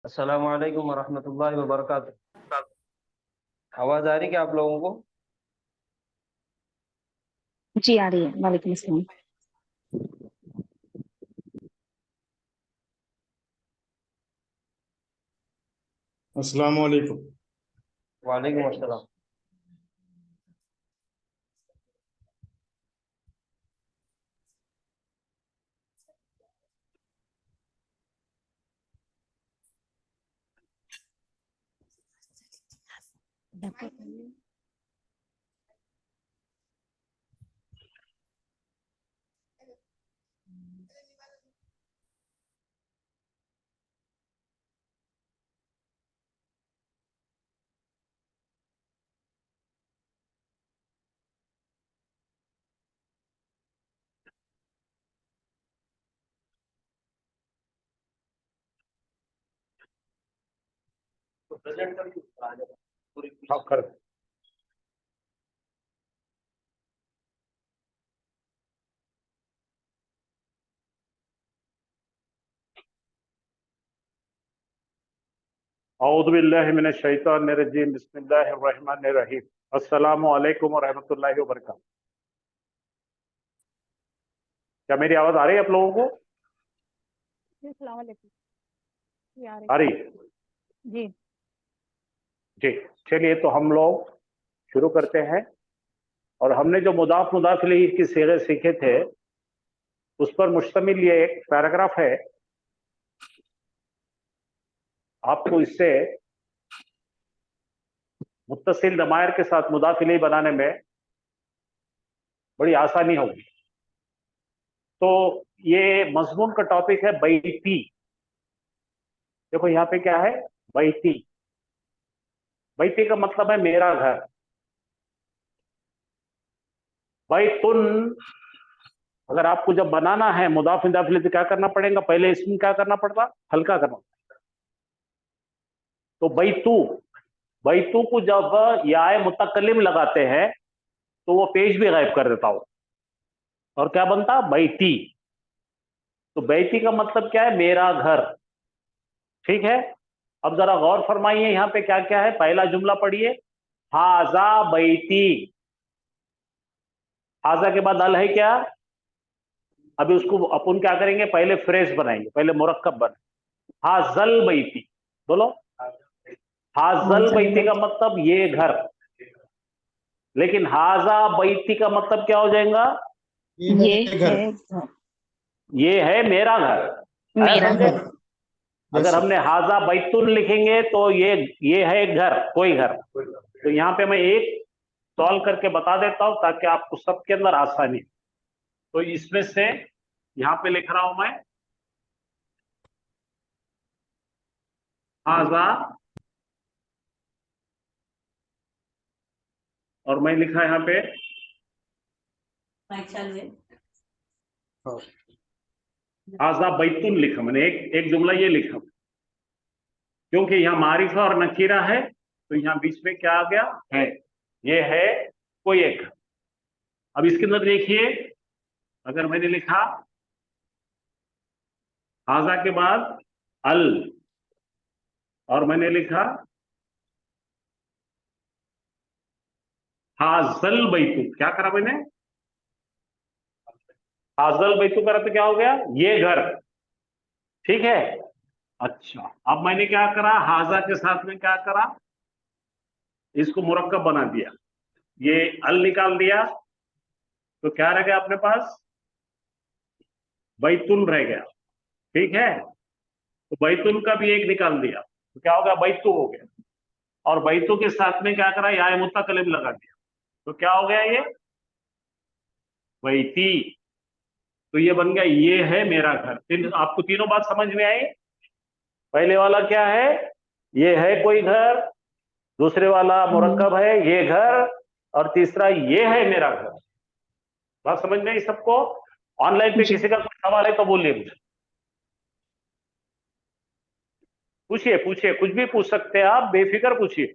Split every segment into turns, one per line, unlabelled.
अस्सलाम वालेकुम वरहमतुल्लाहि वबरकातुह। आवाज आ रही क्या आप लोगों को?
जी आ रही है। वालेकुम अस्सलाम।
अस्सलाम वालेकुम।
वालेकुम अस्सलाम। तो प्रेजेंट कर पूरी कर।
औज़ु बिल्लाहि मिनश शैतानिर रजीम बिस्मिल्लाहिर रहमानिर रहीम। अस्सलामु अलैकुम व रहमतुल्लाहि व बरकातहू। क्या मेरी आवाज आ रही है आप लोगों को?
अस्सलाम वालेकुम। जी आ रही
आ रही
है।
है?
जी
जी, चलिए तो हम लोग शुरू करते हैं। और हमने जो मुदाफ मुदाफ इलैहि की सीगे सीखे थे उस पर मुश्तमिल ये एक पैराग्राफ है। आपको इससे मुत्तसिल दमायर के साथ मुदाफ इलैहि बनाने में बड़ी आसानी होगी। तो ये मजमून का टॉपिक है बैती। देखो यहाँ पे क्या है, बैती। बैती का मतलब है मेरा घर। बैतुन अगर आपको जब बनाना है मुदाफ मुदाफ इलैहि तो क्या करना पड़ेगा? पहले इसमें क्या करना पड़ता? हल्का करना। तो बैतू, बैतू को जब याए मुतकल्लिम लगाते हैं तो वो पेज भी गायब कर देता हो और क्या बनता? बैती। तो बैती का मतलब क्या है? मेरा घर। ठीक है, अब जरा गौर फरमाइए यहाँ पे क्या क्या है। पहला जुमला पढ़िए, हाजा बैती। हाजा के बाद अल है क्या? अभी उसको अपन क्या करेंगे? पहले फ्रेज बनाएंगे, पहले मुरक्कब बने। हाजल बैती, बोलो। हाजल बैती का मतलब ये घर। लेकिन हाजा बैती का मतलब क्या हो जाएगा?
ये
घर,
है घर।
ये है मेरा घर। आया
मेरा
समझे?
घर।
अगर हमने हाजा बैतुन लिखेंगे तो ये है एक घर, कोई घर। तो यहाँ पे मैं एक सॉल्व करके बता देता हूं ताकि आपको सबके अंदर आसानी हो। तो इसमें से यहाँ पे लिख रहा हूं मैं हाजा, और मैं लिखा यहाँ पे हाजा बैतुन लिखा मैंने। एक जुमला ये लिखा, क्योंकि यहाँ मारिफा और नकीरा है तो यहाँ बीच में क्या आ गया? है। ये है कोई एक घर। अब इसके अंदर देखिए, अगर मैंने लिखा हाजा के बाद अल और मैंने लिखा हाजल बैतू, क्या करा मैंने? हाजल बैतू करा तो क्या हो गया? ये घर। ठीक है। अच्छा, अब मैंने क्या करा? हाजा के साथ में क्या करा? इसको मुरक्कब बना दिया, ये अल निकाल दिया तो क्या रह गया अपने पास? बैतुन रह गया। ठीक है, तो बैतुन का भी एक निकाल दिया तो क्या हो गया? बैतू हो गया। और बैतू के साथ में क्या करा? या मुतकल्लिम लगा दिया तो क्या हो गया? ये बैती। तो ये बन गया ये है मेरा घर। आपको तीनों बात समझ में आई? पहले वाला क्या है? ये है कोई घर। दूसरे वाला मुरक्कब है ये घर। और तीसरा ये है मेरा घर। बात समझ में आई सबको? ऑनलाइन पे
जी
किसी का कोई सवाल है तो बोलिए मुझे। पूछिए पूछिए, कुछ भी पूछ सकते हैं आप, बेफिक्र पूछिए।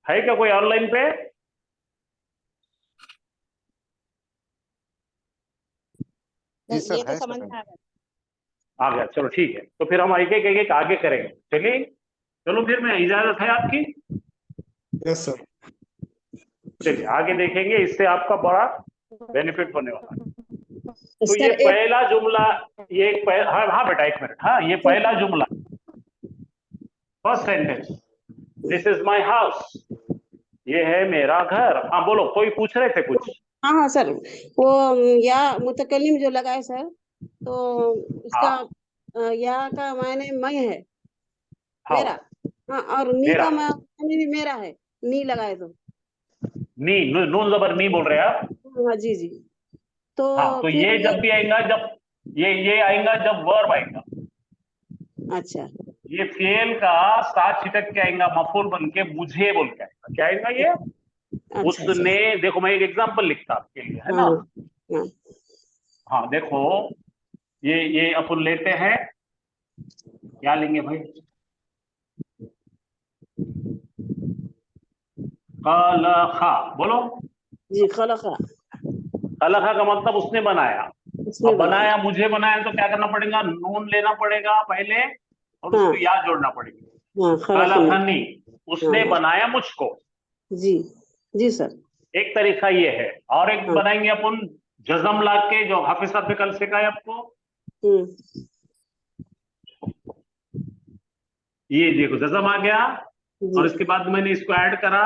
है क्या कोई ऑनलाइन पे?
जी
ये
सर
तो
है
समझ
सर।
में आ गया।
आ गया, चलो ठीक है। तो फिर हम एक एक आगे करेंगे। चलिए, चलो फिर मैं इजाजत है आपकी।
Yes sir.
चलिए आगे देखेंगे, इससे आपका बड़ा बेनिफिट होने वाला है। तो ये
सर एक
पहला जुमला, हाँ हाँ बेटा एक मिनट, हाँ ये पहला जुमला, first sentence, this is my house, ये है मेरा घर। हाँ बोलो, कोई पूछ रहे थे कुछ?
हाँ हाँ सर, वो या मुतकल्लिम जो लगा है सर, तो इसका
हाँ
या का मायने मैं है,
हाँ
मेरा। हाँ, और नी
मेरा,
का मायने भी मेरा है, नी लगाए तो।
नी, नून जबर नी बोल रहे हैं आप?
हाँ जी जी। तो
हाँ, तो
फिर
ये जब भी आएगा, जब ये आएगा जब वर्ब आएगा,
अच्छा
ये फेल का साथ छिटक के आएगा, मफूल बन के मुझे बोल के आएगा। क्या आएगा ये?
अच्छा अच्छा।
उसने, देखो मैं एक एग्जांपल लिखता आपके लिए, है
हाँ
ना?
हाँ
हाँ देखो, ये अपन लेते हैं, क्या लेंगे भाई? कलखा, बोलो।
जी, खलका,
कलखा का मतलब उसने बनाया।
इसमें
अब
बनाया।
बनाया, मुझे बनाया, तो क्या करना पड़ेगा? नून लेना पड़ेगा पहले, और
हाँ
उसको याद जोड़ना पड़ेगा।
हाँ, खलकनी।
कलखनी,
हाँ
उसने
हाँ
बनाया मुझको।
जी जी सर।
एक तरीका ये है, और एक
हाँ।
बनाएंगे अपन जजम ला के, जो हाफिज साहब ने कल सिखाया आपको।
हम्म।
ये देखो जजम आ गया,
जी।
और इसके बाद मैंने इसको ऐड करा।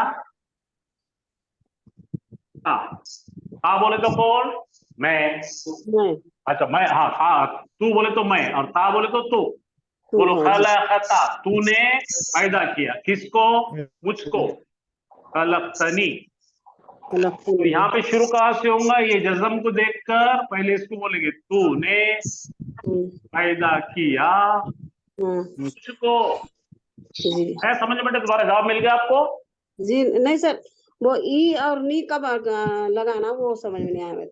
हाँ बोले तो कौन? मैं।
मैं।
अच्छा मैं, हाँ तू बोले तो मैं, और ता बोले तो तू।
तू,
बोलो,
हाँ जी।
खलकता, तूने पैदा किया, किसको? मुझको। खलकतनी। तो
खलकनी।
यहाँ पे शुरू कहाँ से होगा? ये जज्म को देखकर पहले इसको बोलेंगे, तूने
हम्म।
पैदा किया
हाँ
मुझको।
जी
है समझ में बेटे? तुम्हारा जवाब मिल गया आपको?
जी। नहीं सर, वो ई और नी कब लगाना, वो समझ में नहीं आया मेरे।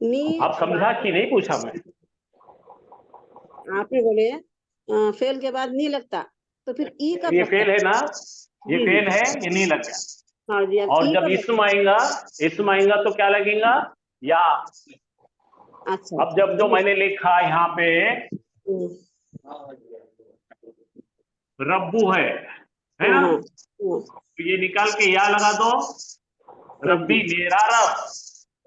नी
आप समझा
बाद
कि नहीं, पूछा मैं?
आपने बोले फेल के बाद नी लगता, तो फिर ई कब
ये
लगता
फेल है ना,
है?
ये
जी
फेल
जी।
है, ये नहीं लग गया।
हाँ जी, अब
और
ई
जब
कब
इसम
लगता
आएगा, इसम आएगा तो क्या लगेगा? या।
है? अच्छा
अब
अच्छा
जब जो
जी।
मैंने लिखा यहाँ पे,
हम्म।
रब्बू है
हाँ
ना?
हाँ
तो ये निकाल के या लगा दो, रब्बी,
रब्बी।
मेरा रब।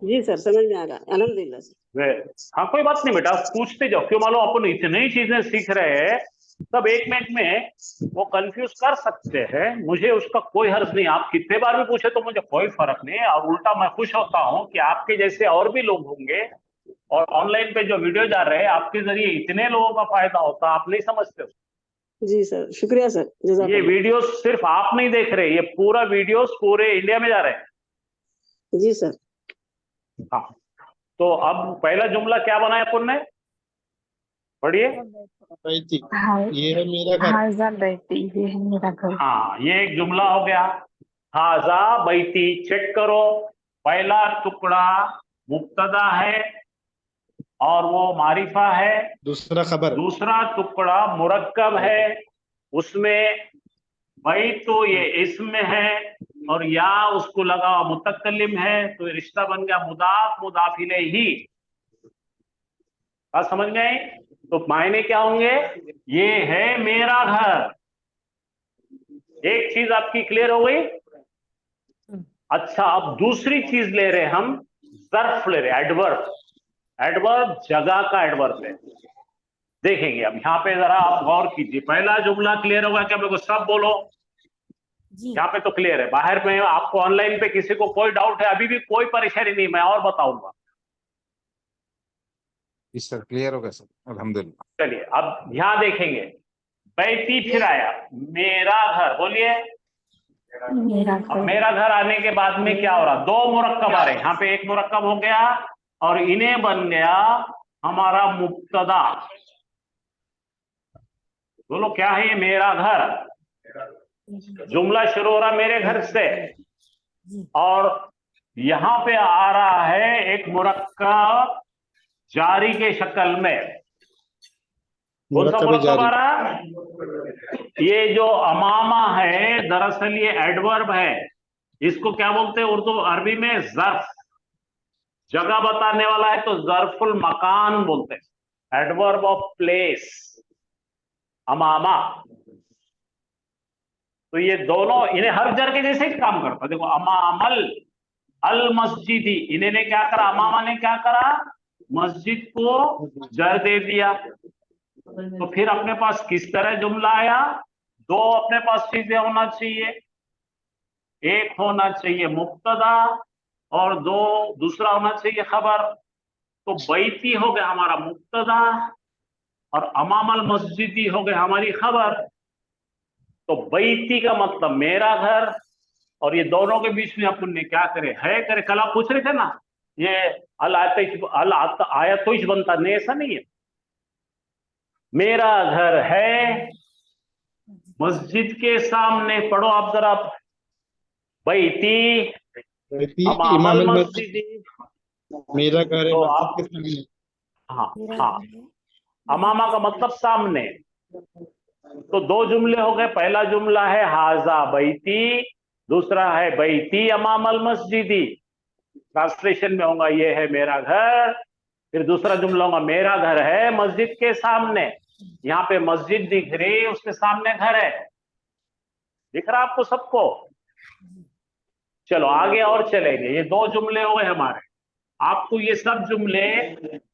जी सर, समझ में आ गया, अल्हम्दुलिल्लाह सर।
हाँ कोई बात नहीं बेटा, पूछते जाओ। क्यों मालूम, अपन इतनी चीजें सीख रहे हैं, सब एक मिनट में वो कंफ्यूज कर सकते हैं। मुझे उसका कोई हर्ज नहीं, आप कितने बार भी पूछे तो मुझे कोई फर्क नहीं है। और उल्टा मैं खुश होता हूँ कि आपके जैसे और भी लोग होंगे, और ऑनलाइन पे जो वीडियो जा रहे हैं, आपके जरिए इतने लोगों का फायदा होता, आप नहीं समझते हो।
जी सर, शुक्रिया सर,
ये
जज़ाकल्लाह।
वीडियो सिर्फ आप नहीं देख रहे, ये पूरा वीडियोस पूरे इंडिया में जा रहे हैं।
जी सर।
हाँ, तो अब पहला जुमला क्या बनाया अपन ने, पढ़िए।
बैती,
हाँ
ये है मेरा घर।
हाजा बैठी, ये है मेरा घर।
हाँ, ये एक जुमला हो गया। हाजा बैती, चेक करो, पहला टुकड़ा मुब्तदा है और वो मारिफा है।
दूसरा खबर।
दूसरा टुकड़ा मुरक्कब है, उसमें भाई तो ये इसम है, और या उसको लगा मुतकल्लिम है, तो ये रिश्ता बन गया मुदाफ मुदाफ इलैही। बात समझ गए? तो मायने क्या होंगे? ये है मेरा घर। एक चीज आपकी क्लियर हो गई? अच्छा, अब दूसरी चीज ले रहे हम, ज़र्फ ले रहे, एडवर्ब। एडवर्ब जगह का एडवर्ब है। देखेंगे अब यहाँ पे, जरा आप गौर कीजिए। पहला जुमला क्लियर होगा क्या? मेरे को सब बोलो। यहाँ पे तो क्लियर है। बाहर में आपको ऑनलाइन पे किसी को कोई डाउट है, अभी भी कोई परेशानी नहीं, मैं और बताऊंगा।
जी सर, क्लियर हो गया सर, अल्हम्दुलिल्लाह।
चलिए अब यहाँ देखेंगे, बैती फिर आया, मेरा घर, बोलिए।
मेरा
अब
घर।
मेरा घर आने के बाद में क्या हो रहा? दो मुरक्कब आ रहे हैं। यहाँ पे एक मुरक्कब हो गया, और इन्हें बन गया हमारा मुब्तदा। बोलो क्या है ये? मेरा घर। जुमला शुरू हो रहा मेरे घर से, और यहां पे आ रहा है एक मुरक्कब जारी के शक्ल में। कौन सा
मुरक्कब
मुरक्कब
जारी।
आ रहा? ये जो अमामा है, दरअसल ये एडवर्ब है। इसको क्या बोलते हैं उर्दू अरबी में? ज़र्फ। जगह बताने वाला है तो ज़र्फुल मकान बोलते हैं। एडवर्ब ऑफ प्लेस अमामा। तो ये दोनों इन्हें हर जर के जैसे ही काम करता। देखो अमामल अल मस्जिदी, इन्हें ने क्या करा, अमामा ने क्या करा, मस्जिद को जर दे दिया। तो फिर अपने पास किस तरह जुमला आया, दो अपने पास चीजें होना चाहिए, एक होना चाहिए मुब्तदा और दूसरा होना चाहिए खबर। तो बैती हो गया हमारा मुब्तदा और अमामल मस्जिदी हो गए हमारी खबर। तो बैती का मतलब मेरा घर, और ये दोनों के बीच में अपन ने क्या करे, है करे। कल आप पूछ रहे थे ना, ये अल आयतोइश बनता नहीं, ऐसा नहीं है। मेरा घर है मस्जिद के सामने, पढ़ो आप जरा, बैती
बैती
अमामल
इमाम मस्जिद,
मस्जिदी।
मेरा घर है
तो
मस्जिद
आप
के सामने।
हाँ हाँ, अमामा का मतलब सामने। तो दो जुमले हो गए, पहला जुमला है हाजा बैती, दूसरा है बैती अमामल मस्जिदी। ट्रांसलेशन में होगा ये है मेरा घर, फिर दूसरा जुमला होगा मेरा घर है मस्जिद के सामने। यहाँ पे मस्जिद दिख रही, उसके सामने घर है, दिख रहा आपको सबको। चलो आगे और चलेंगे। ये दो जुमले हो गए हमारे। आपको ये सब जुमले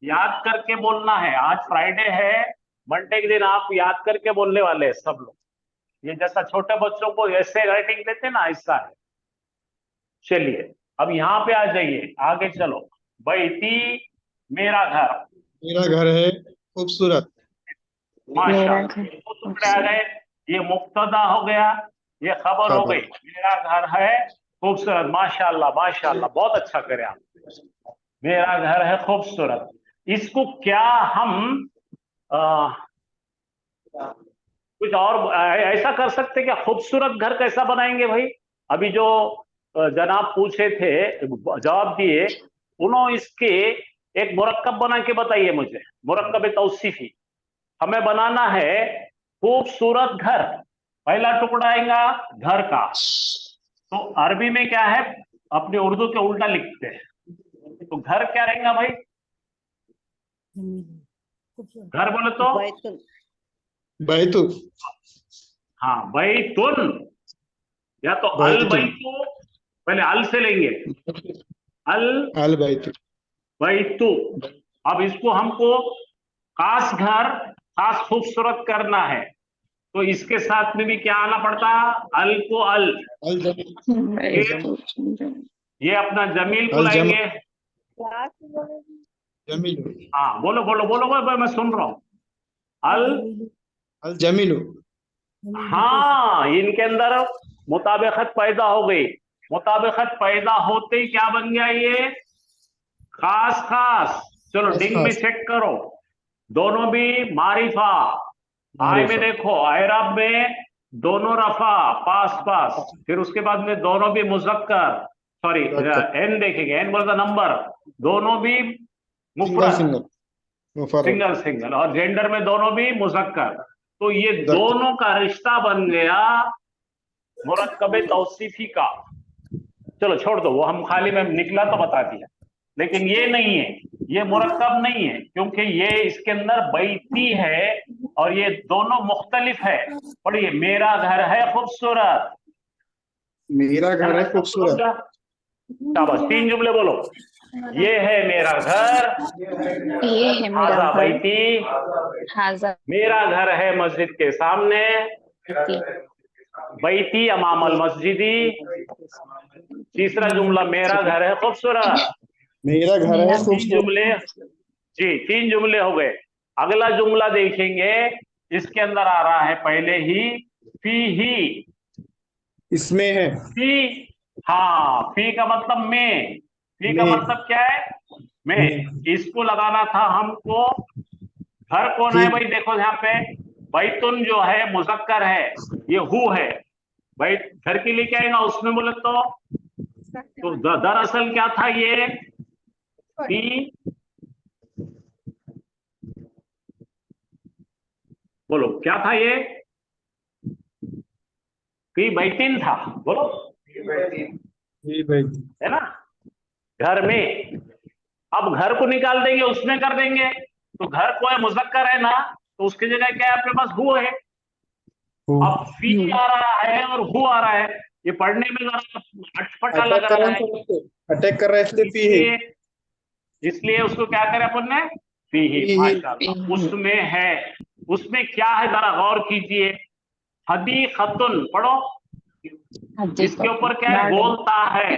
याद करके बोलना है। आज फ्राइडे है, मंडे के दिन आप याद करके बोलने वाले हैं सब लोग। ये जैसा छोटे बच्चों को ऐसे राइटिंग देते ना, ऐसा है। चलिए अब यहाँ पे आ जाइए, आगे चलो। बैती मेरा घर,
मेरा घर है खूबसूरत।
मेरा
माशाल्लाह,
घर
दो टुकड़े आ गए। ये मुब्तदा हो गया, ये खबर हो गई। मेरा घर है खूबसूरत, माशाल्लाह माशाल्लाह, बहुत अच्छा करे आप। मेरा घर है खूबसूरत। इसको क्या हम कुछ और ऐसा कर सकते क्या, खूबसूरत घर कैसा बनाएंगे भाई? अभी जो जनाब पूछे थे, जवाब दिए, उन्होंने इसके एक मुरक्कब बना के बताइए मुझे, मुरक्कब तौसीफी। हमें बनाना है खूबसूरत घर, पहला टुकड़ा आएगा घर का। तो अरबी में क्या है, अपने उर्दू के उल्टा लिखते हैं। तो घर क्या रहेगा भाई? घर बोले तो
बैतुल
बैतु,
हाँ बैतुन, या तो अल
बैतुन,
बैतु, पहले अल से लेंगे, अल
अल बैतु।
बैतु। अब इसको हमको खास घर, खास खूबसूरत करना है, तो इसके साथ में भी क्या आना पड़ता, अल को अल।
अल
ये अपना जमील को
अल जम
लाएंगे।
जमीलु,
हाँ बोलो बोलो बोलो बोलो, मैं सुन रहा हूँ। अल,
अल जमीलु।
हाँ, इनके अंदर मुताबिकत पैदा हो गई। मुताबिकत पैदा होते ही क्या बन गया ये, खास खास। चलो
खास
डिंग में
खास।
चेक करो, दोनों भी मारिफा। आय में
मारिफा।
देखो, आयराब में दोनों रफा, पास पास। फिर उसके बाद में दोनों भी मुजक्कर, सॉरी
मुजक्कर।
एन देखेंगे, एन बोल द नंबर, दोनों भी
सिंगल
मुफरद,
सिंगल मुफर्रद।
सिंगल सिंगल, और जेंडर में दोनों भी मुजक्कर। तो ये
मुजक्कर।
दोनों का रिश्ता बन गया मुरक्कब तौसीफी का। चलो छोड़ दो, वो हम खाली में निकला तो बता दिया, लेकिन ये नहीं है, ये मुरक्कब नहीं है, क्योंकि ये इसके अंदर बैती है और ये दोनों मुख्तलिफ है। पढ़िए, मेरा घर है खूबसूरत।
मेरा घर है खूबसूरत।
शाबाश, तीन जुमले बोलो। ये है मेरा घर,
ये है मेरा
हाजा
घर,
बैती,
हाजा
मेरा घर है मस्जिद के सामने,
बैती,
बैती अमामल मस्जिदी। तीसरा जुमला, मेरा घर है खूबसूरत।
मेरा घर
मेरा
है
घर
तीन
खूबसूरत।
जुमले, जी तीन जुमले हो गए। अगला जुमला देखेंगे, इसके अंदर आ रहा है पहले ही फी ही।
इसमें है
फी, हाँ, फी का मतलब में, फी का
में।
मतलब क्या है, में। इसको लगाना था हमको। घर कौन है
ठीक।
भाई? देखो यहाँ पे बैतुन जो है मुजक्कर है, ये हु है। भाई घर के लिए क्या आएगा उसमें बोले तो दरअसल क्या था ये, फी, बोलो क्या था ये, फी बैतिन था, बोलो,
जी भाई।
है ना, घर में। अब घर को निकाल देंगे, उसमें कर देंगे, तो घर को है मुजक्कर है ना, तो उसकी जगह क्या है आपके पास? हु है।
हु
अब फी आ रहा है और हु आ रहा है, ये पढ़ने में जरा अटपटा लग
अटैक कर
रहा
रहा
है,
है, अटैक कर रहा है इसलिए पी है।
इसलिए इसलिए उसको क्या करें अपन ने? फी ही।
फीही।
माशाल्लाह, उसमें है। उसमें क्या है जरा गौर कीजिए। हदीक़तुन पढ़ो, इसके ऊपर क्या है? गोलता है,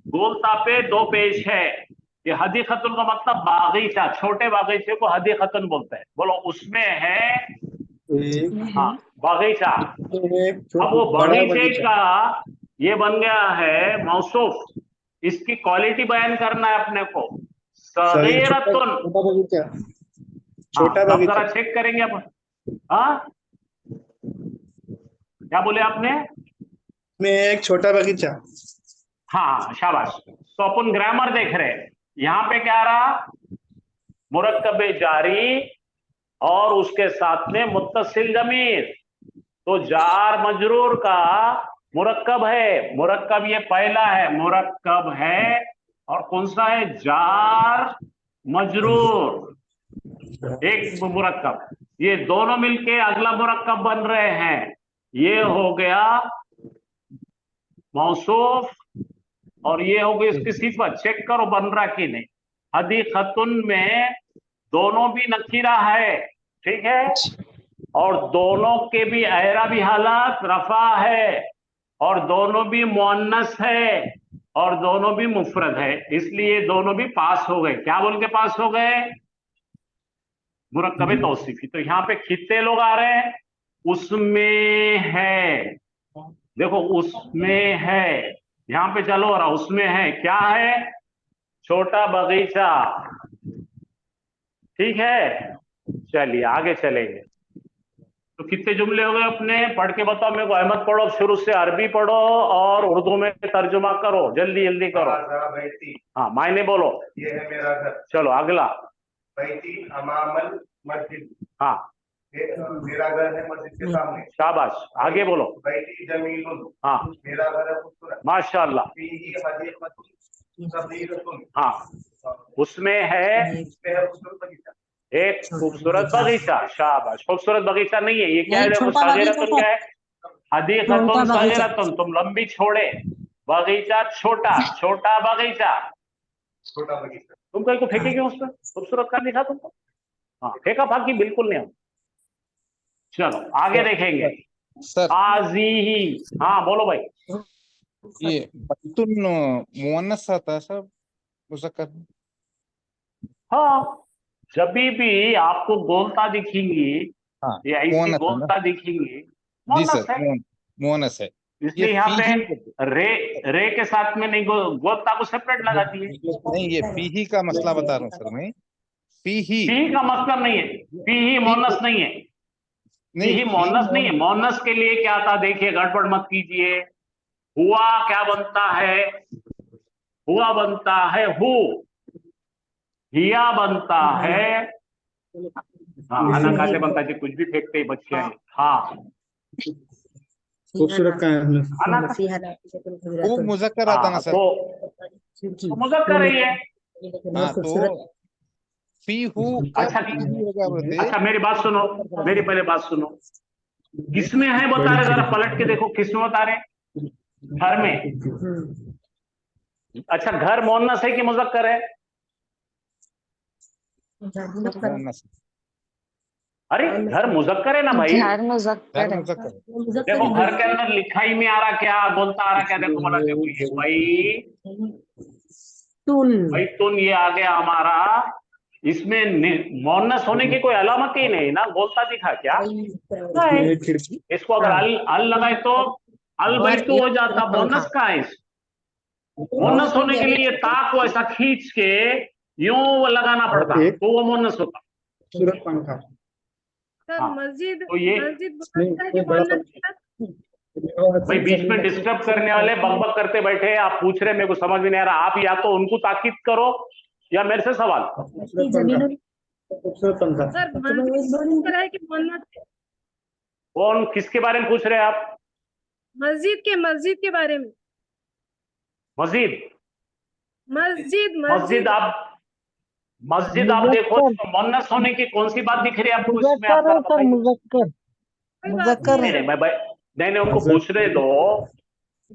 गोलता पे दो पेश है। ये हदीक़तुन का मतलब बागीचा, छोटे बागीचे को हदीक़तुन बोलते हैं। बोलो उसमें है।
एक
हाँ, बागीचा। अब वो
बड़ा
बगीचे
बगीचा।
का ये बन गया है मौसूफ, इसकी क्वालिटी बयान करना है अपने को।
सही, छोटा
सगीरतुन।
छोटा बगीचा,
हाँ,
छोटा
तो अब
बगीचा
जरा चेक करेंगे अपन। हाँ, क्या बोले आपने?
में एक छोटा बगीचा।
हाँ, शाबाश। तो अपन ग्रामर देख रहे हैं, यहाँ पे क्या आ रहा? मुरक्कब जारी और उसके साथ में मुत्तसिल जमीर। तो जार मजरूर का मुरक्कब है, मुरक्कब ये पहला है, मुरक्कब है। और कौन सा है? जार मजरूर, एक मुरक्कब। ये दोनों मिलके अगला मुरक्कब बन रहे हैं। ये हो गया मौसूफ और ये हो गई इसकी सिफत। चेक करो बन रहा कि नहीं। हदीक़तुन में दोनों भी नकीरा है, ठीक है, और दोनों के भी एराबी हालात रफा है, और दोनों भी मुअन्नस है, और दोनों भी मुफरद है, इसलिए दोनों भी पास हो गए। क्या बोल के पास हो गए? मुरक्कब तौसीफी। तो यहाँ पे कितने लोग आ रहे हैं? उसमें है, देखो उसमें है, यहाँ पे चलो रहा, उसमें है, क्या है? छोटा बगीचा, ठीक है। चलिए आगे चलेंगे। तो कितने जुमले हो गए अपने? पढ़ के बताओ मेरे को। अहमद पढ़ो शुरू से, अरबी पढ़ो और उर्दू में तर्जुमा करो, जल्दी जल्दी करो। हाँ, मायने बोलो।
ये है मेरा घर।
चलो अगला।
बैती अमामल मस्जिद।
हाँ,
मेरा घर है मस्जिद के सामने।
शाबाश, आगे बोलो।
बैती जमीलुन।
हाँ,
मेरा घर है खूबसूरत।
माशाल्लाह।
फीही हदीक़तुन सगीरतुन।
हाँ, उसमें है
इसमें है खूबसूरत बगीचा।
एक खूबसूरत बगीचा। शाबाश, खूबसूरत बगीचा नहीं है, ये क्या है? देखो,
छोटा बगीचा
सगीरतुन क्या है? हदीक़तुन
छोटा बगीचा।
सगीरतुन, तुम लंबी छोड़े, बगीचा छोटा, छोटा बगीचा।
छोटा बगीचा।
तुम कहीं को फेंके क्यों उसमें? खूबसूरत का दिखा तुमको। हाँ, फेंका फाकी बिल्कुल नहीं हम। चलो आगे देखेंगे।
सर
आजी ही। हाँ बोलो भाई।
ये बैतुल मुअन्नस आता है सर, मुज़क्कर में?
हाँ, जब भी आपको गोलता दिखेंगी
हाँ,
या ऐसी
मुअन्नस है ना?
गोलता दिखेंगी,
जी
मुअन्नस
सर,
है।
मुअन्नस है। ये
इसलिए यहाँ
फीही
पे रे के साथ में नहीं, गोलता को सेपरेट लगा दिए।
नहीं, ये फीही का मसला बता रहा हूँ सर मैं। फीही
पी का मतलब नहीं है, पी ही
फी
मोनस नहीं है, पी
नहीं,
ही
फी
मोनस नहीं है। मोनस के लिए क्या था देखिए, गड़बड़ मत कीजिए। हुआ क्या बनता है? हुआ बनता है हु, हिया बनता है। हाँ, खाना खाते बनता है, कुछ भी फेंकते ही बच्चे हैं। हाँ,
खूबसूरत का है।
खाना
वो मुज़क्कर आता ना
हाँ,
सर?
तो मुज़क्कर ही है।
हाँ, तो फी हु कब
अच्छा,
फीही होगा बोलते?
अच्छा मेरी बात सुनो, मेरी पहले बात सुनो। किसमें है बता रहे, जरा पलट के देखो किसमें बता रहे? घर में। अच्छा, घर मोन्नस है कि मुज़क्कर है?
मुअन्नस।
अरे घर मुज़क्कर है ना भाई।
घर मुज़क्कर
घर
है।
मुज़क्कर है।
देखो घर के अंदर लिखाई में आ रहा क्या, बोलता आ रहा क्या? देखो बोला, देखो ये भाई तुम, ये आ गया हमारा। इसमें मोन्नस होने की कोई अलामत ही नहीं ना, बोलता दिखा क्या? नहीं।
एक खिड़की।
इसको अगर अल लगाए तो अल बैतू हो जाता। मोन्नस का है इस, मोन्नस होने के लिए ता को ऐसा खींच के यूं लगाना पड़ता,
एक
तो वो मोन्नस होता।
खूबसूरत पंखा।
सर
हाँ,
मस्जिद,
तो ये
मस्जिद
नहीं,
बोलता है
कोई
कि
बड़ा
मोहल्ला
भाई बीच में डिस्टर्ब करने वाले बकबक करते बैठे हैं। आप पूछ रहे, मेरे को समझ में नहीं आ रहा। आप या तो उनको ताकीद करो या मेरे से सवाल।
खूबसूरत पंखा।
सर मस्जिद बोलता है कि मोहल्ला
कौन, किसके बारे में पूछ रहे हैं आप?
मस्जिद के बारे में।
मस्जिद?
मस्जिद
मस्जिद
मस्जिद
आप मस्जिद आप देखो तो मुअन्नस होने की कौन सी बात दिख रही है आपको इसमें? आप जरा बताइए।
मुजक्कर
नहीं
है।
नहीं, नहीं उनको पूछने दो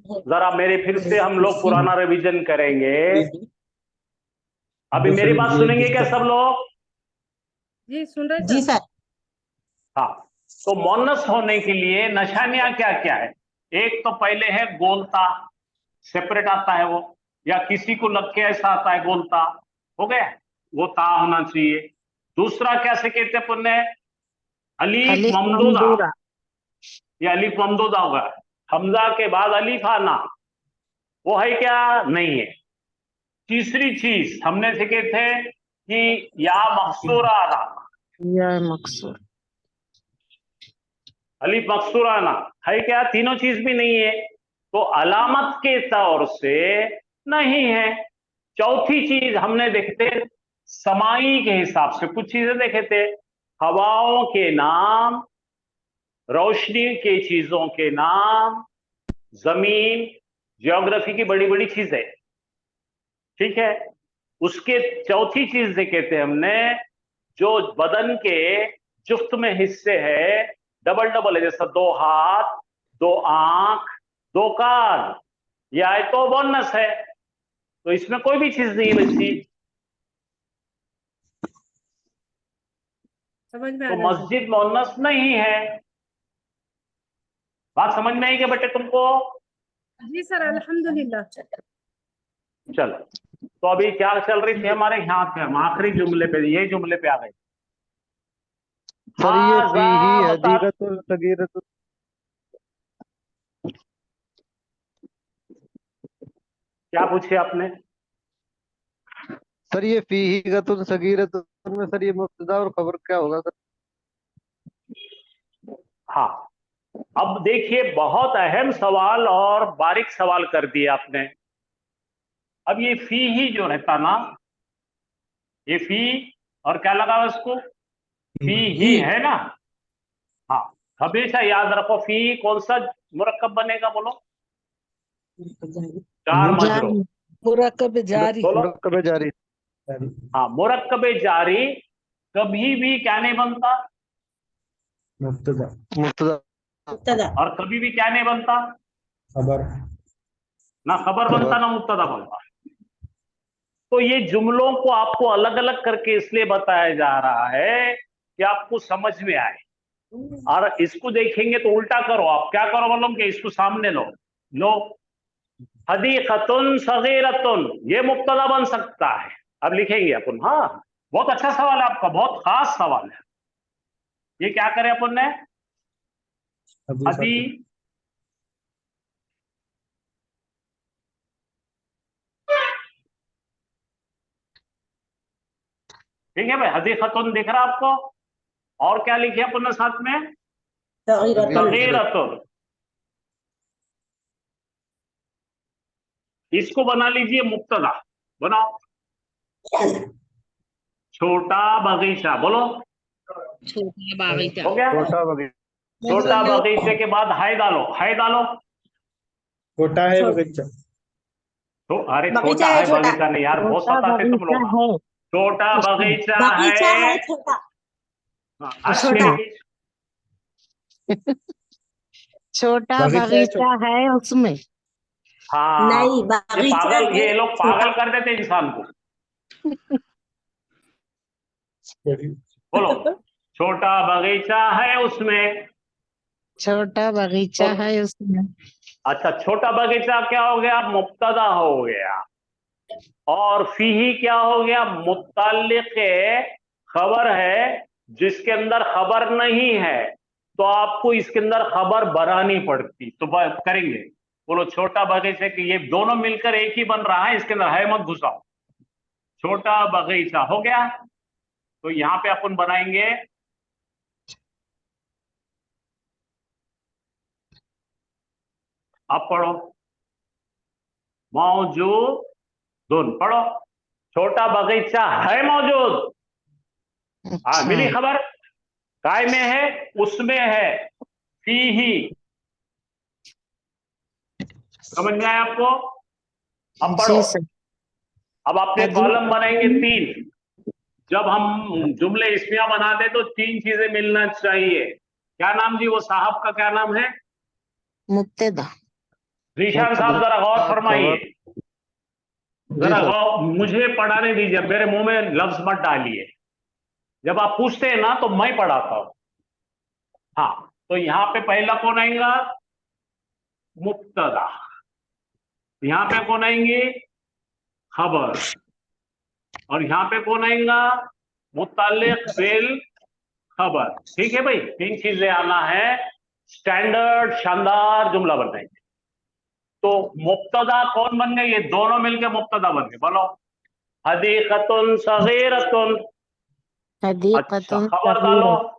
जरा, मेरे फिर से हम लोग पुराना रिवीजन करेंगे। अभी मेरी बात सुनेंगे क्या सब लोग?
जी सुन रहे
जी सर।
हाँ, तो मुअन्नस होने के लिए निशानियां क्या क्या है? एक तो पहले है गोलता, सेपरेट आता है वो, या किसी को लग के ऐसा आता है गोलता, हो गया, वो ता होना चाहिए। दूसरा क्या से कहते हैं पुण्य? अलीफ ममदूदा, या अलीफ ममदूदा होगा, हमजा के बाद अलीफ आना, वो है क्या? नहीं है। तीसरी चीज हमने सीखे थे कि या मकसूरा आना,
या मकसूर।
अलीफ मकसूरा आना है क्या? तीनों चीज भी नहीं है, तो अलामत के तौर से नहीं है। चौथी चीज हमने देखते समाई के हिसाब से कुछ चीजें देखे थे, हवाओं के नाम, रोशनी के चीजों के नाम, जमीन, ज्योग्राफी की बड़ी बड़ी चीजें, ठीक है। उसके चौथी चीज से कहते हैं हमने, जो बदन के जुफ्त में हिस्से है, डबल डबल है, जैसा 2 हाथ, 2 आंख, 2 कान, या तो बोनस है, तो इसमें कोई भी चीज नहीं बची।
समझ में आ
तो
रहा है
मस्जिद मोनस नहीं है। बात समझ में आई क्या बेटे तुमको?
सर? जी सर अल्हम्दुलिल्लाह।
चलो, तो अभी क्या चल रही थी हमारे? यहाँ थे हम आखिरी जुमले पे, ये जुमले पे आ गए।
सर ये फीही
हाज़ा मतलब
हदीक़तुल सगीरतुल,
क्या पूछे आपने?
सर ये फीहीगतुल सगीरतुल में सर ये मुब्तदा और खबर क्या होगा सर?
हाँ, अब देखिए बहुत अहम सवाल और बारीक सवाल कर दिया आपने। अब ये फी ही जो रहता ना, ये फी और क्या लगा हुआ इसको? फी ही है ना। हाँ, हमेशा याद रखो, फी कौन सा मुरक्कब बनेगा बोलो? जार मजरूर,
मुरक्कब जारी।
बोलो।
मुरक्कब जारी।
हाँ, मुरक्कब जारी कभी भी क्या नहीं बनता?
मुब्तदा
मुब्तदा।
मुब्तदा।
और कभी भी क्या नहीं बनता?
खबर।
ना खबर बनता ना मुब्तदा बनता। तो ये जुमलों को आपको अलग अलग करके इसलिए बताया जा रहा है कि आपको समझ में आए। और इसको देखेंगे तो उल्टा करो, आप क्या करो मालूम? कि इसको सामने लो, लो हदीक़तुन सगीरतुन, ये मुब्तदा बन सकता है। अब लिखेंगे अपन। हाँ, बहुत अच्छा सवाल है आपका, बहुत खास सवाल है ये। क्या करें अपन ने? हदी ठीक है भाई, हदीक़तुन दिख रहा आपको? और क्या लिखे अपन ने साथ में? सगीरतुन। इसको बना लीजिए मुब्तदा, बनाओ। छोटा बगीचा, बोलो।
छोटा बागीचा।
हो गया?
छोटा बगीचा।
छोटा बगीचे के बाद हाय डालो, हाय डालो।
छोटा है बगीचा।
तो अरे
बगीचा
छोटा
है
है
छोटा।
बगीचा नहीं यार, बहुत
छोटा
सताते तुम लोग।
बगीचा है
छोटा बगीचा
बगीचा
है।
है छोटा।
हाँ,
उसमें। छोटा
बगीचा है
बगीचा है उसमें।
हाँ,
नहीं,
ये
बगीचा
पागल,
है
ये लोग
छोटा।
पागल कर देते इंसान को।
छोटी।
बोलो, छोटा बगीचा है उसमें।
छोटा बगीचा
तो
है उसमें।
अच्छा, छोटा बगीचा क्या हो गया? मुब्तदा हो गया। और फीही क्या हो गया? मुत्तल्लिक़ खबर है, जिसके अंदर खबर नहीं है तो आपको इसके अंदर खबर बनानी पड़ती। तो करेंगे, बोलो छोटा बगीचे की, ये दोनों मिलकर एक ही बन रहा है, इसके अंदर है मत घुसाओ। छोटा बगीचा हो गया। तो यहां पे अपन बनाएंगे, अब पढ़ो, मौजूद पढ़ो। छोटा बगीचा है मौजूद। हाँ, मिली खबर। काय में है? उसमें है। फी ही। समझ में आया आपको? अब पढ़ो।
जी सर।
अब आपने कॉलम बनाएंगे 3। जब हम जुमले इस्मिया बनाते तो 3 चीजें मिलना चाहिए। क्या नाम जी वो साहब का क्या नाम है?
मुब्तदा।
रीशान साहब जरा गौर फरमाइए, जरा गौर, मुझे पढ़ाने दीजिए, मेरे मुंह में लफ्ज मत डालिए। जब आप पूछते हैं ना तो मैं पढ़ाता हूं। हाँ, तो यहां पे पहला कौन आएगा? मुब्तदा। यहां पे कौन आएंगे? खबर। और यहां पे कौन आएगा? मुताल्लिक बिल खबर। ठीक है भाई, 3 चीजें आना है, स्टैंडर्ड शानदार जुमला बनाएंगे। तो मुब्तदा कौन बन गए? ये दोनों मिलकर मुब्तदा बन गए। बोलो, हदीकतुन सगीरतुन। अच्छा,
हदीकतुन
खबर डालो
सगीरतुन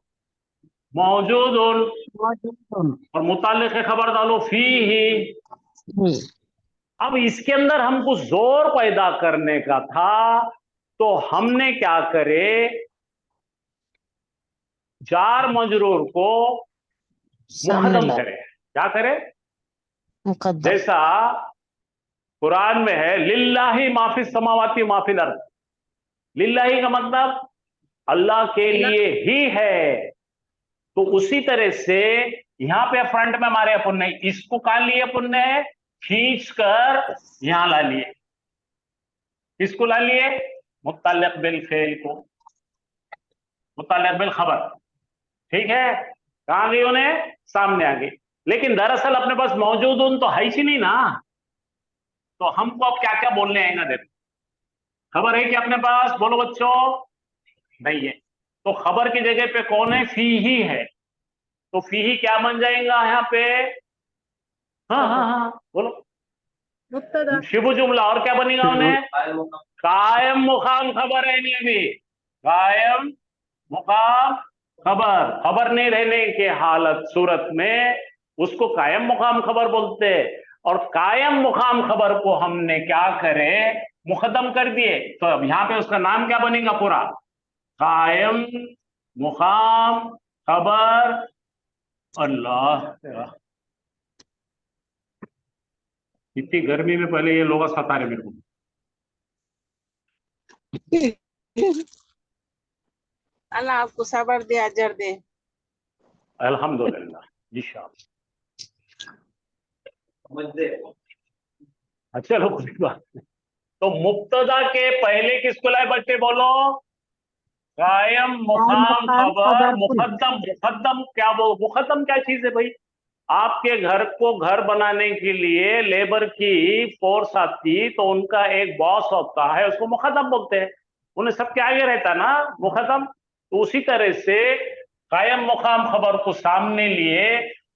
मौजूदुन,
मौजूदुन
और मुताल्लिक खबर डालो फीही।
ही।
अब इसके अंदर हमको जोर पैदा करने का था, तो हमने क्या करे, जार मजरूर को
सामने
मुकद्दम
ला
करे। क्या करे?
मुकद्दम।
जैसा कुरान में है, लिल्लाही माफी समावाती माफिल अर्द। लिल्लाही का मतलब अल्लाह के लिए ही है। तो उसी तरह से यहां पे फ्रंट में हमारे अपन ने इसको कहां लिए? अपन ने खींच कर यहां ला लिए। किसको ला लिए? मुत्तल्लिक बिल फेल को, मुत्तल्लिक बिल खबर। ठीक है, कहां गई? उन्हें सामने आ गई। लेकिन दरअसल अपने पास मौजूद उन तो है ही नहीं ना, तो हमको अब क्या क्या बोलने आएगा? देखो, खबर है कि अपने पास? बोलो बच्चों, नहीं है। तो खबर की जगह पे कौन है? फी ही है। तो फी ही क्या बन जाएगा यहाँ पे? हाँ हाँ हाँ, बोलो,
मुब्तदा।
शिबु जुमला। और क्या बनेगा उन्हें? कायम मुकाम खबर है। इन्हें भी कायम मुकाम खबर। खबर नहीं रहने के हालत सूरत में उसको कायम मुकाम खबर बोलते हैं। और कायम मुकाम खबर को हमने क्या करे? मुकद्दम कर दिए। तो अब यहां पे उसका नाम क्या बनेगा पूरा? कायम मुकाम खबर। अल्लाह, इतनी गर्मी में पहले ये लोग सता रहे मेरे को।
अल्लाह आपको सबर दे, अजर दे।
अल्हम्दुलिल्लाह जी शाबाश। अच्छा चलो कोई बात नहीं। तो मुब्तदा के पहले किसको लाए बच्चे? बोलो, कायम मुकाम
मुकाम
खबर।
खबर कुल।
मुकद्दम, मुकद्दम क्या? वो मुकद्दम क्या चीज है भाई? आपके घर को घर बनाने के लिए लेबर की फोर्स आती, तो उनका एक बॉस होता है, उसको मुकद्दम बोलते हैं। उन्हें सबके आगे रहता ना मुकद्दम। तो उसी तरह से कायम मुकाम खबर को सामने लिए,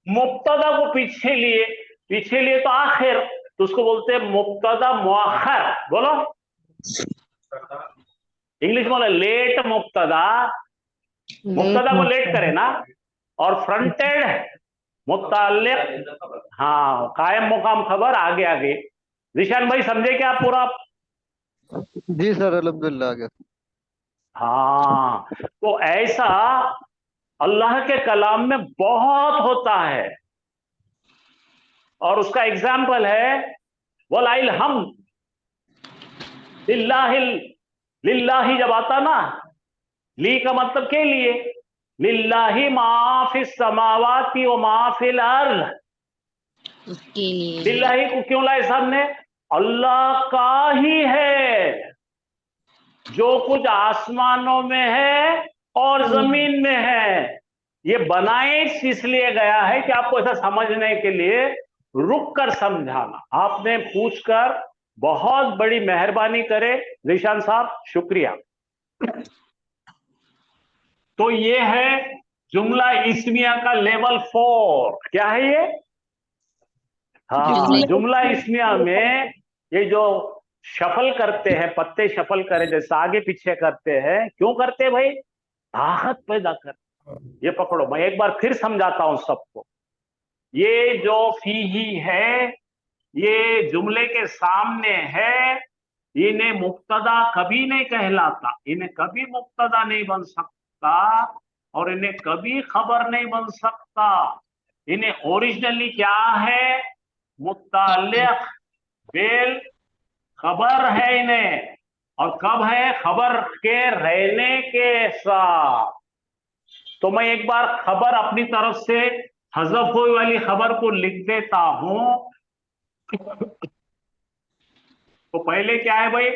मुब्तदा को पीछे लिए। पीछे लिए तो आखिर, तो उसको बोलते हैं मुब्तदा मुअख्खर। बोलो, इंग्लिश में लेट मुब्तदा। मुब्तदा को लेट करे ना। और फ्रंटेड मुताल्लिक, हाँ, कायम मुकाम खबर आगे आगे। निशान भाई समझे क्या आप पूरा?
जी सर, अल्हम्दुलिल्लाह आ गया।
हाँ, तो ऐसा अल्लाह के कलाम में बहुत होता है। और उसका एग्जाम्पल है वलाइल हम लिल्लाहिल। लिल्लाही जब आता ना, ली का मतलब के लिए, लिल्लाही माफिस समावाती व माफिल अर्द।
उसके लिए
लिल्लाही को क्यों लाए सामने? अल्लाह का ही है जो कुछ आसमानों में है और जमीन में है। ये बनाए इसलिए गया है कि आपको ऐसा समझने के लिए रुक कर समझाना। आपने पूछकर बहुत बड़ी मेहरबानी करे निशान साहब, शुक्रिया। तो ये है जुमला इस्मिया का लेवल 4। क्या है ये? हाँ, जुमला इस्मिया में ये जो शफल करते हैं, पत्ते शफल करे जैसे आगे पीछे करते हैं, क्यों करते हैं भाई? ताकत पैदा कर। ये पकड़ो, मैं एक बार फिर समझाता हूं सबको। ये जो फी ही है, ये जुमले के सामने है। इन्हें मुब्तदा कभी नहीं कहलाता, इन्हें कभी मुब्तदा नहीं बन सकता, और इन्हें कभी खबर नहीं बन सकता। इन्हें ओरिजिनली क्या है? मुत्ताल्लिक बिल खबर है इन्हें। और कब है? खबर के रहने के साथ। तो मैं एक बार खबर अपनी तरफ से हज़फ हुई वाली खबर को लिख देता हूं। तो पहले क्या है भाई?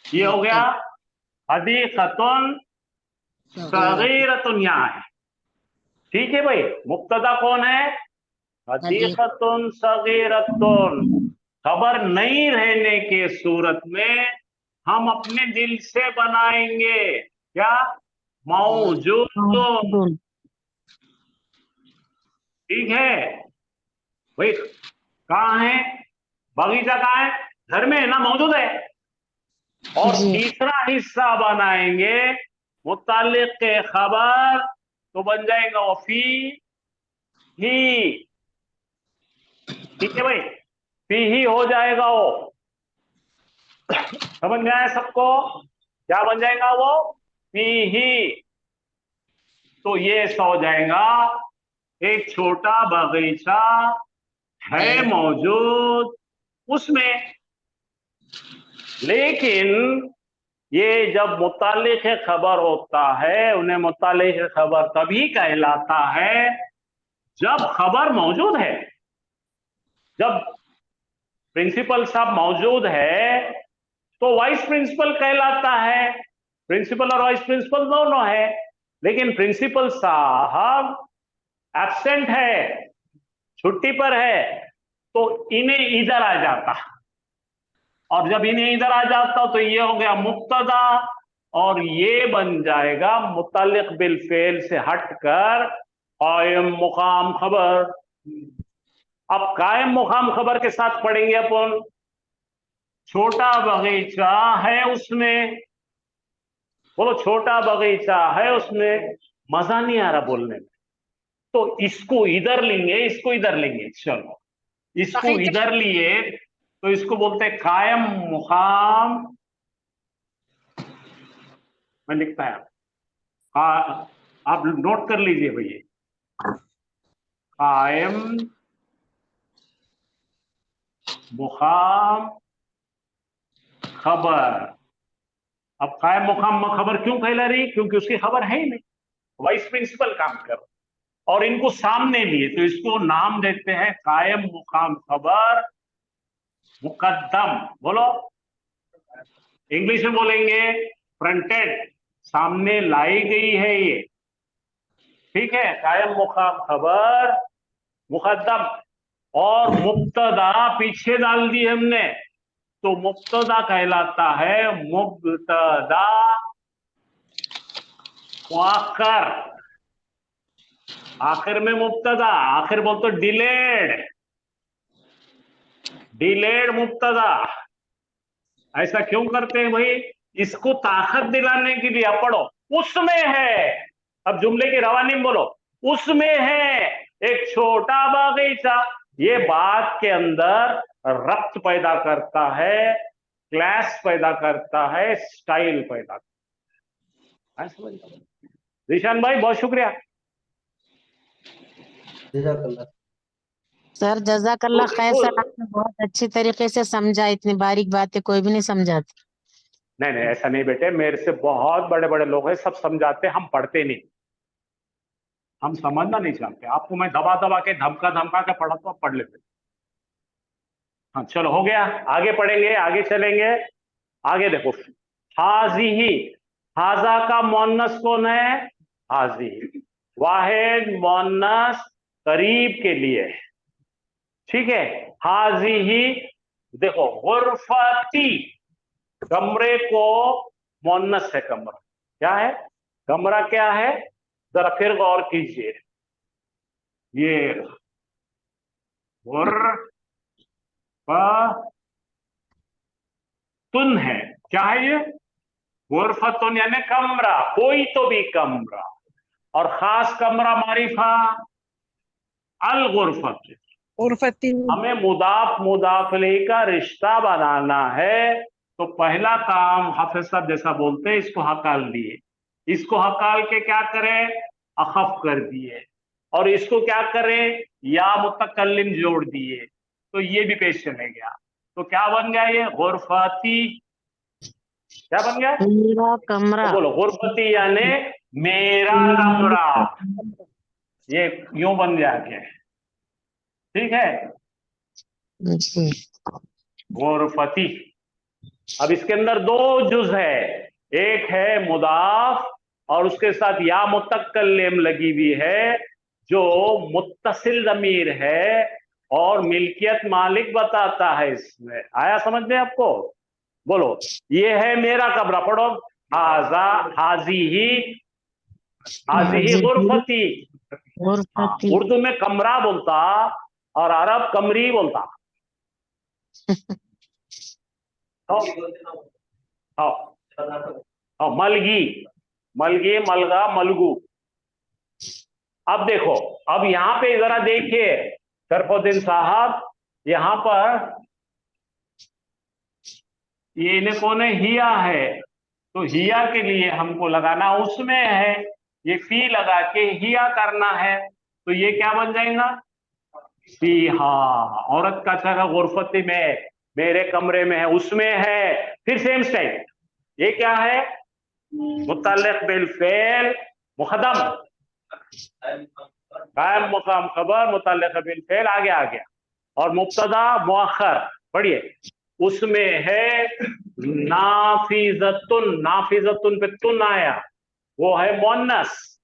ये हो गया हदीक़तुन सगीरतुन, यहाँ है। ठीक है भाई, मुब्तदा कौन है? हदीक़तुन सगीरतुन। खबर नहीं रहने के सूरत में हम अपने दिल से बनाएंगे क्या? मौजूद।
मौजूद।
ठीक है भाई, कहाँ है? बगीचा कहाँ है? घर में है ना, मौजूद है। और
जी।
तीसरा हिस्सा बनाएंगे मुताल्लिक़ के खबर, तो बन जाएगा वो फी ही। ठीक है भाई, फी ही हो जाएगा वो। समझ में आया सबको? क्या बन जाएगा वो? फी ही। तो ये ऐसा हो जाएगा, एक छोटा बगीचा है मौजूद उसमें। लेकिन ये जब मुताल्लिक़ खबर होता है, उन्हें मुताल्लिक़ खबर तभी कहलाता है जब खबर मौजूद है। जब प्रिंसिपल साहब मौजूद है तो वाइस प्रिंसिपल कहलाता है। प्रिंसिपल और वाइस प्रिंसिपल दोनों है, लेकिन प्रिंसिपल साहब एब्सेंट है, छुट्टी पर है, तो इन्हें इधर आ जाता। और जब इन्हें इधर आ जाता तो ये हो गया मुब्तदा, और ये बन जाएगा मुताल्लिक़ बिल फेल से हटकर कायम मुकाम खबर। अब कायम मुकाम खबर के साथ पढ़ेंगे अपन। छोटा बगीचा है उसमें, बोलो छोटा बगीचा है उसमें। मजा नहीं आ रहा बोलने में, तो इसको इधर लेंगे, इसको इधर लेंगे। चलो, इसको इधर लिए तो इसको बोलते हैं कायम मुकाम। मैं लिखता है, आप नोट कर लीजिए भैया। कायम मुकाम खबर। अब कायम मुकाम खबर क्यों कहला रही? क्योंकि उसकी खबर है ही नहीं, वाइस प्रिंसिपल काम कर, और इनको सामने लिए तो इसको नाम देते हैं कायम मुकाम खबर मुकद्दम। बोलो, इंग्लिश में बोलेंगे फ्रंटेड, सामने लाई गई है ये। ठीक है, कायम मुकाम खबर मुकद्दम। और मुब्तदा पीछे डाल दी हमने, तो मुब्तदा कहलाता है मुब्तदा मुअक्खर। आखिर में मुब्तदा, आखिर बोल तो डिलेड, डिलेड मुब्तदा। ऐसा क्यों करते हैं भाई? इसको ताकत दिलाने के लिए। अब पढ़ो, उसमें है, अब जुमले की रवानीम बोलो, उसमें है एक छोटा बगीचा। ये बात के अंदर रब्त पैदा करता है, क्लास पैदा करता है, स्टाइल पैदा करता है। समझ लो ऋषान भाई, बहुत शुक्रिया।
जज़ाकल्लाह।
सर जज़ाकल्लाह खैर।
तो
सर आपने बहुत अच्छी तरीके से समझा, इतनी बारीक बातें कोई भी नहीं समझाती।
नहीं नहीं, ऐसा नहीं बेटे, मेरे से बहुत बड़े बड़े लोग हैं, सब समझाते, हम पढ़ते नहीं, हम समझना नहीं चाहते। आपको मैं दबा दबा के धमका धमका के पढ़ाता हूँ, पढ़ लेते। हाँ चलो, हो गया, आगे पढ़ेंगे, आगे चलेंगे। आगे देखो, हाज़िही, हाजा का मोन्नस कौन है? हाज़िही। वाहिद मोन्नस करीब के लिए है। ठीक है, हाज़िही। देखो, गुरफती, कमरे को मोन्नस है कमरा। क्या है? कमरा क्या है? जरा फिर गौर कीजिए। ये गुरफतुन है। क्या है ये? गुरफतुन यानी कमरा, कोई तो भी कमरा। और खास कमरा मारिफा अल गुरफत। हमें मुदाफ मुदाफले का रिश्ता बनाना है, तो पहला काम हाफिज साहब जैसा बोलते हैं, इसको हकाल दिए, इसको हकाल के क्या करें? अखफ कर दिए, और इसको क्या करें? या मुतकल्लिम जोड़ दिए, तो ये भी पेश चले गया। तो क्या बन गया ये? गुरफती क्या बन गया?
मेरा कमरा।
तो बोलो गुरफती यानी मेरा कमरा, ये यूं बन जाके, ठीक है,
जी।
गुरफती। अब इसके अंदर दो जुज है, एक है मुदाफ और उसके साथ या मुतक्कलिम लगी हुई है जो मुत्तसिल ज़मीर है और मिल्कियत मालिक बताता है। इसमें आया समझ में आपको? बोलो ये है मेरा कमरा, पढ़ो हाजा हाजी गुरफती। हाँ,
गुरफती।
उर्दू में कमरा बोलता और अरब कमरी बोलता। मलगी मलगी मलगा मलगू। अब देखो, अब यहां पे जरा देखिए शरफुद्दीन साहब, यहां पर ये इन्हें कौन है? हिया है, तो हिया के लिए हमको लगाना उसमें है, ये फी लगा के हिया करना है, तो ये क्या बन जाएगा? फीहा। औरत का चेहरा गुरफती में, मेरे कमरे में है, उसमें है। फिर सेम स्टाइल, ये क्या है? मुतल्लिक बिल फेल मुकद्दम, कायम मुकाम खबर मुतल्लिक बिल फेल, आगे आ गया। और मुब्तदा मुअख्खर, पढ़िए, उसमें है नाफिजतुन, नाफिजतुन पे तुन आया, वो है मुअन्नस।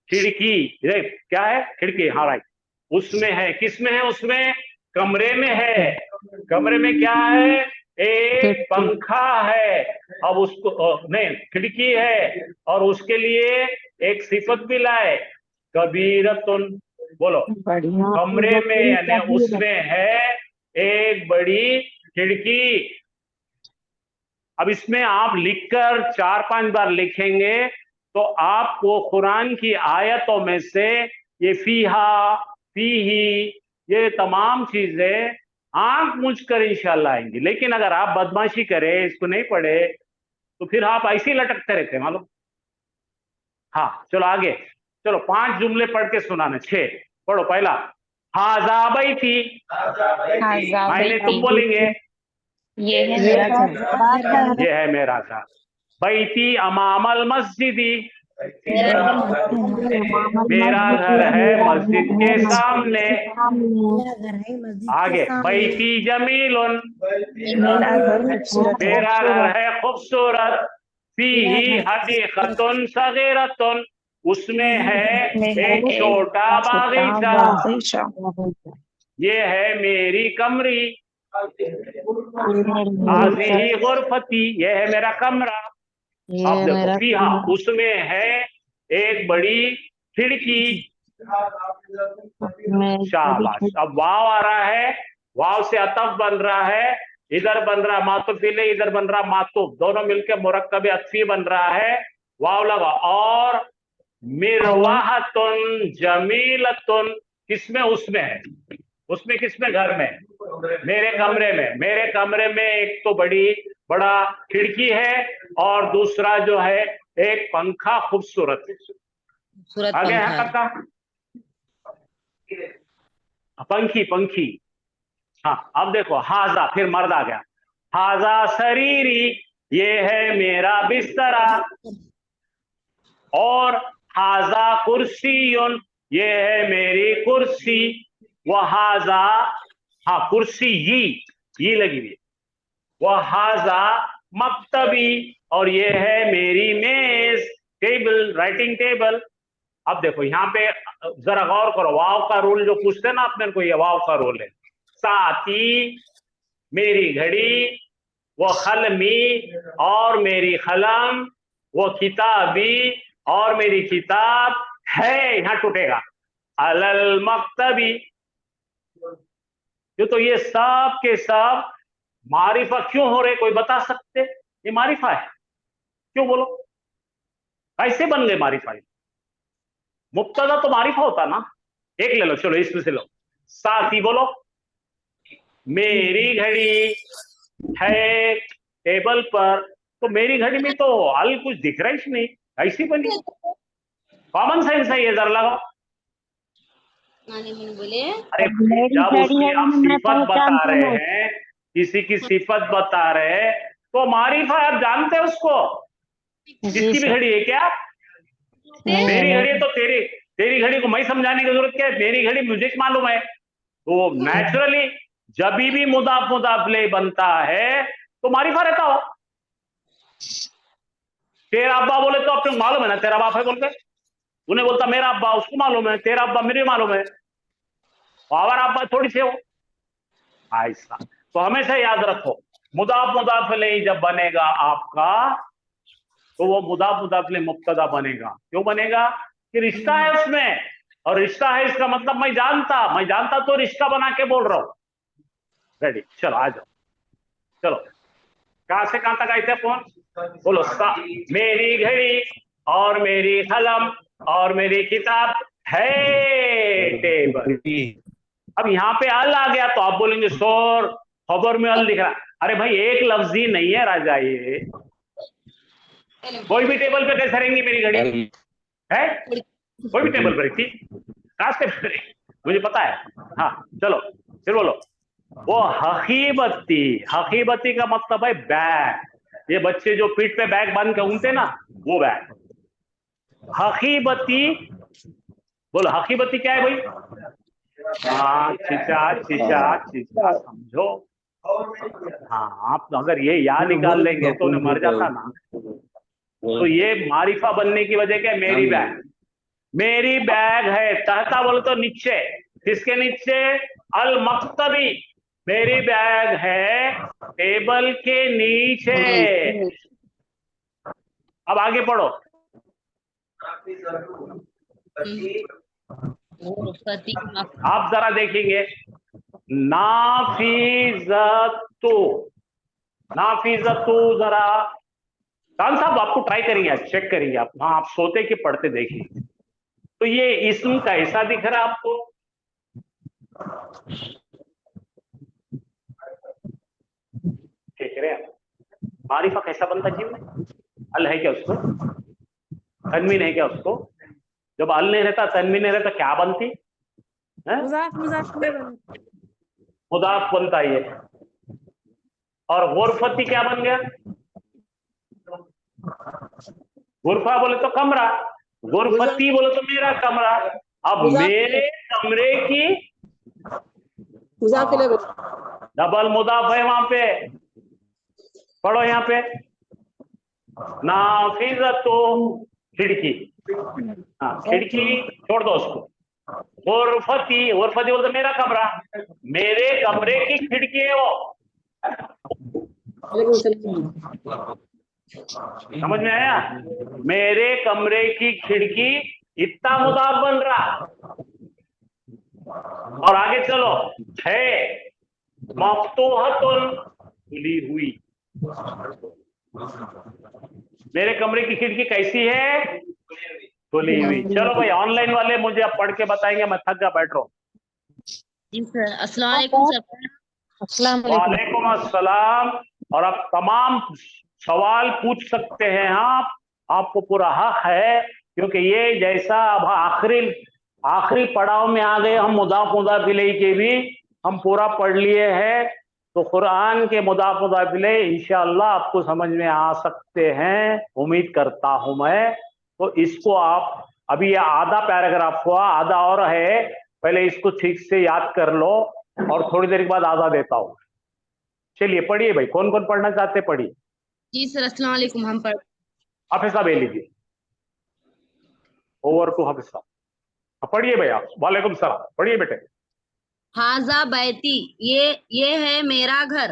खिड़की, क्या है? खिड़की, हाँ राइट, उसमें है। किसमें है? उसमें कमरे में है। कमरे में क्या है? एक पंखा है। अब उसको नहीं, खिड़की है और उसके लिए एक सिफत भी लाए, कबीरतुन। बोलो कमरे में यानी उसमें है एक बड़ी खिड़की। अब इसमें आप लिखकर 4-5 बार लिखेंगे तो आपको कुरान की आयतों में से ये फीहा, फीही, ये तमाम चीजें आंख मूंझकर इंशाल्लाह आएंगी। लेकिन अगर आप बदमाशी करें, इसको नहीं पढ़े, तो फिर आप ऐसे ही लटकते रहते हैं, मालूम। हाँ चलो आगे, चलो 5 जुमले पढ़ के सुनाने। 6 पढ़ो। पहला, हाजा बैती, मायने तुम बोलेंगे,
ये है मेरा घर।
ये है मेरा घर। बैती अमामल मस्जिदी, मेरा घर है मस्जिद के सामने। आगे, बैती जमीलुन, मेरा घर है खूबसूरत। फीही हदीक़तुन सगीरतुन, उसमें है एक छोटा बागीचा। ये है मेरी कमरी। हाज़िही गुरफती, ये है मेरा कमरा। अब देखो, फीहा, उसमें है एक बड़ी खिड़की। शाबाश। अब वाव आ रहा है, वाव से अतफ बन रहा है, इधर बन रहा मातुफ इले, इधर बन रहा मातुफ, दोनों मिलकर मुरक्कब अतफी बन रहा है। वाव लगा। और मिरवाहतुन जमीलतुन, किसमें? उसमें है। उसमें किसमें? घर में, मेरे कमरे में। मेरे कमरे में एक तो बड़ा खिड़की है और दूसरा जो है एक पंखा खूबसूरत। आगे है पंखा, पंखी। हाँ अब देखो, हाजा, फिर मर्द आ गया। हाजा सरीरी, ये है मेरा बिस्तरा। और हाजा कुर्सीयुन, ये है मेरी कुर्सी। वह हाजा, हाँ कुर्सी, ये लगी हुई। वह हाजा मक्तबी, और ये है मेरी मेज, टेबल, राइटिंग टेबल। अब देखो यहाँ पे जरा गौर करो, वाव का रूल जो पूछते हैं ना अपने को, ये वाव का रूल है। साथी, मेरी घड़ी, वो खलमी, और मेरी खलम, वो किताबी, और मेरी किताब है। यहां टूटेगा, अलल मक्तबी। तो ये सब के सब मारिफा क्यों हो रहे, कोई बता सकते? ये मारिफा है, क्यों बोलो? कैसे बन गए मारिफा? मुब्तदा तो मारिफा होता ना। एक ले लो, चलो इसमें से लो। साथी, बोलो मेरी घड़ी है टेबल पर, तो मेरी घड़ी में तो हाल कुछ दिख रहा ही नहीं, ऐसी बनी। कॉमन सेंस है ये, जरा लगाओ। अरे जब उसकी आप सिफत बता रहे हैं, किसी की सिफत बता रहे हैं, तो मारिफा आप जानते हैं उसको?
जी
इसकी भी
सर।
घड़ी है क्या?
नहीं
मेरी
है,
घड़ी है तो तेरी घड़ी को मैं समझाने की जरूरत क्या है? मेरी घड़ी मुझे मालूम है। तो नेचुरली जब भी मुदाफ मुदाफ इलैह बनता है तो मारिफा रहता हो। तेरा अब्बा बोले तो अपने मालूम है ना तेरा बाप है बोल के, उन्हें बोलता मेरा अब्बा, उसको मालूम है तेरा अब्बा मुझे मालूम है, पावर अब्बा थोड़ी से हो ऐसा। तो हमेशा याद रखो मुदाफ मुदाफ इलैह जब बनेगा आपका तो वो मुदाफ मुदाफ इलैह मुब्तदा बनेगा। क्यों बनेगा? कि रिश्ता है उसमें, और रिश्ता है इसका मतलब मैं जानता तो रिश्ता बना के बोल रहा हूं। रेडी, चलो आ जाओ। चलो कहां से कहां तक आए थे फोन? बोलो। मेरी घड़ी और मेरी कलम और मेरी किताब है टेबल। अब यहाँ पे अल आ गया तो आप बोलेंगे सर खबर में अल दिख रहा। अरे भाई एक लफ्ज ही नहीं है राजा, ये कोई भी टेबल पे कैसे रहेंगी मेरी घड़ी है? कोई भी टेबल पर थी, कहां से मुझे पता है। हाँ चलो फिर बोलो। वो हकीबती का मतलब है बैग। ये बच्चे जो पीठ पे बैग बांध के घूमते ना, वो बैग हकीबती। बोलो हकीबती क्या है भाई? हाँ चीचा समझो। हाँ आप अगर ये या निकाल लेंगे तो उन्हें मर जाता ना। तो ये मारिफा बनने की वजह क्या है? मेरी बैग है। तहता बोलो तो नीचे, किसके नीचे? अल मक्तबी, मेरी बैग है टेबल के नीचे। अब आगे पढ़ो। आप जरा देखेंगे नाफिजतु जरा खान साहब आपको ट्राई करेंगे, आज चेक करेंगे आप। हाँ आप सोते कि पढ़ते देखिए। तो ये इस्म कैसा दिख रहा है आपको? देख रहे हैं मारिफा कैसा बनता जीव में? अल है क्या उसको? तन्वीन है क्या उसको? जब अल नहीं रहता तन्वीन नहीं रहता क्या बनती है? मुदाफ बनता है ये। और गुरफती क्या बन गया? गुरफा बोले तो कमरा, गुरफती बोले तो मेरा कमरा। अब मेरे कमरे की डबल मुदाफ है वहां पे। पढ़ो यहाँ पे नाफिजतो खिड़की। हाँ खिड़की छोड़ दो उसको। गुरफती बोलते मेरा कमरा, मेरे कमरे की खिड़की है वो। समझ में आया? मेरे कमरे की खिड़की इतना मुदाफ बन रहा। और आगे चलो है मफ्तूहतुन खुली हुई। मेरे कमरे की खिड़की कैसी है? खुली हुई। चलो भाई ऑनलाइन वाले मुझे अब पढ़ के बताएंगे, मैं थक गया, बैठ रहा हूँ।
जी सर, अस्सलाम वालेकुम सर।
अस्सलाम वालेकुम।
वालेकुम अस्सलाम। और आप तमाम सवाल पूछ सकते हैं। हाँ आपको पूरा हक है, क्योंकि ये जैसा अब आखिरी पड़ाव में आ गए हम, मुदाफ इलैह के भी हम पूरा पढ़ लिए हैं। तो कुरान के मुदाफ इलैह इंशाअल्लाह आपको समझ में आ सकते हैं, उम्मीद करता हूं मैं। तो इसको आप अभी ये आधा पैराग्राफ हुआ, आधा और है, पहले इसको ठीक से याद कर लो और थोड़ी देर के बाद आधा देता हूं। चलिए पढ़िए भाई, कौन कौन पढ़ना चाहते हैं पढ़िए।
जी सर, अस्सलाम वालेकुम। हम पढ़
हाफिज साहब ले लीजिए, ओवर टू हाफिज साहब। पढ़िए भैया। वालेकुम सलाम, पढ़िए बेटे।
हाजा बैती, ये है मेरा घर।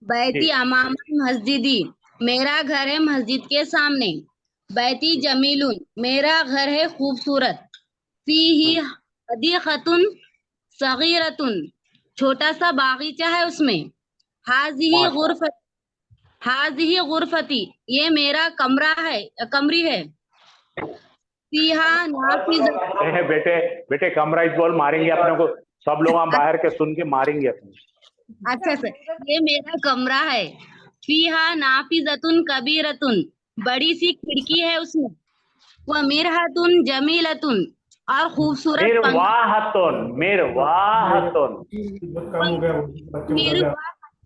बैती अमाम मस्जिदी, मेरा घर है मस्जिद के सामने। बैती जमीलुन, मेरा घर है खूबसूरत। फीही हदीक़तुन सगीरतुन, छोटा सा बागीचा है उसमें। हाज़िही गुरफती, ये मेरा कमरी है। फीहा नाफिज़,
बेटे कमरा इस बॉल मारेंगे अपने को, सब लोग हम बाहर के सुन के मारेंगे अपने।
अच्छा सर, ये मेरा कमरा है। फीहा नाफिज़तुन कबीरतुन, बड़ी सी खिड़की है उसमें। व मिरहतुन जमीलतुन, और खूबसूरत
मिरवाहतुन।
बहुत काम हो गया, बच्चे को लगा।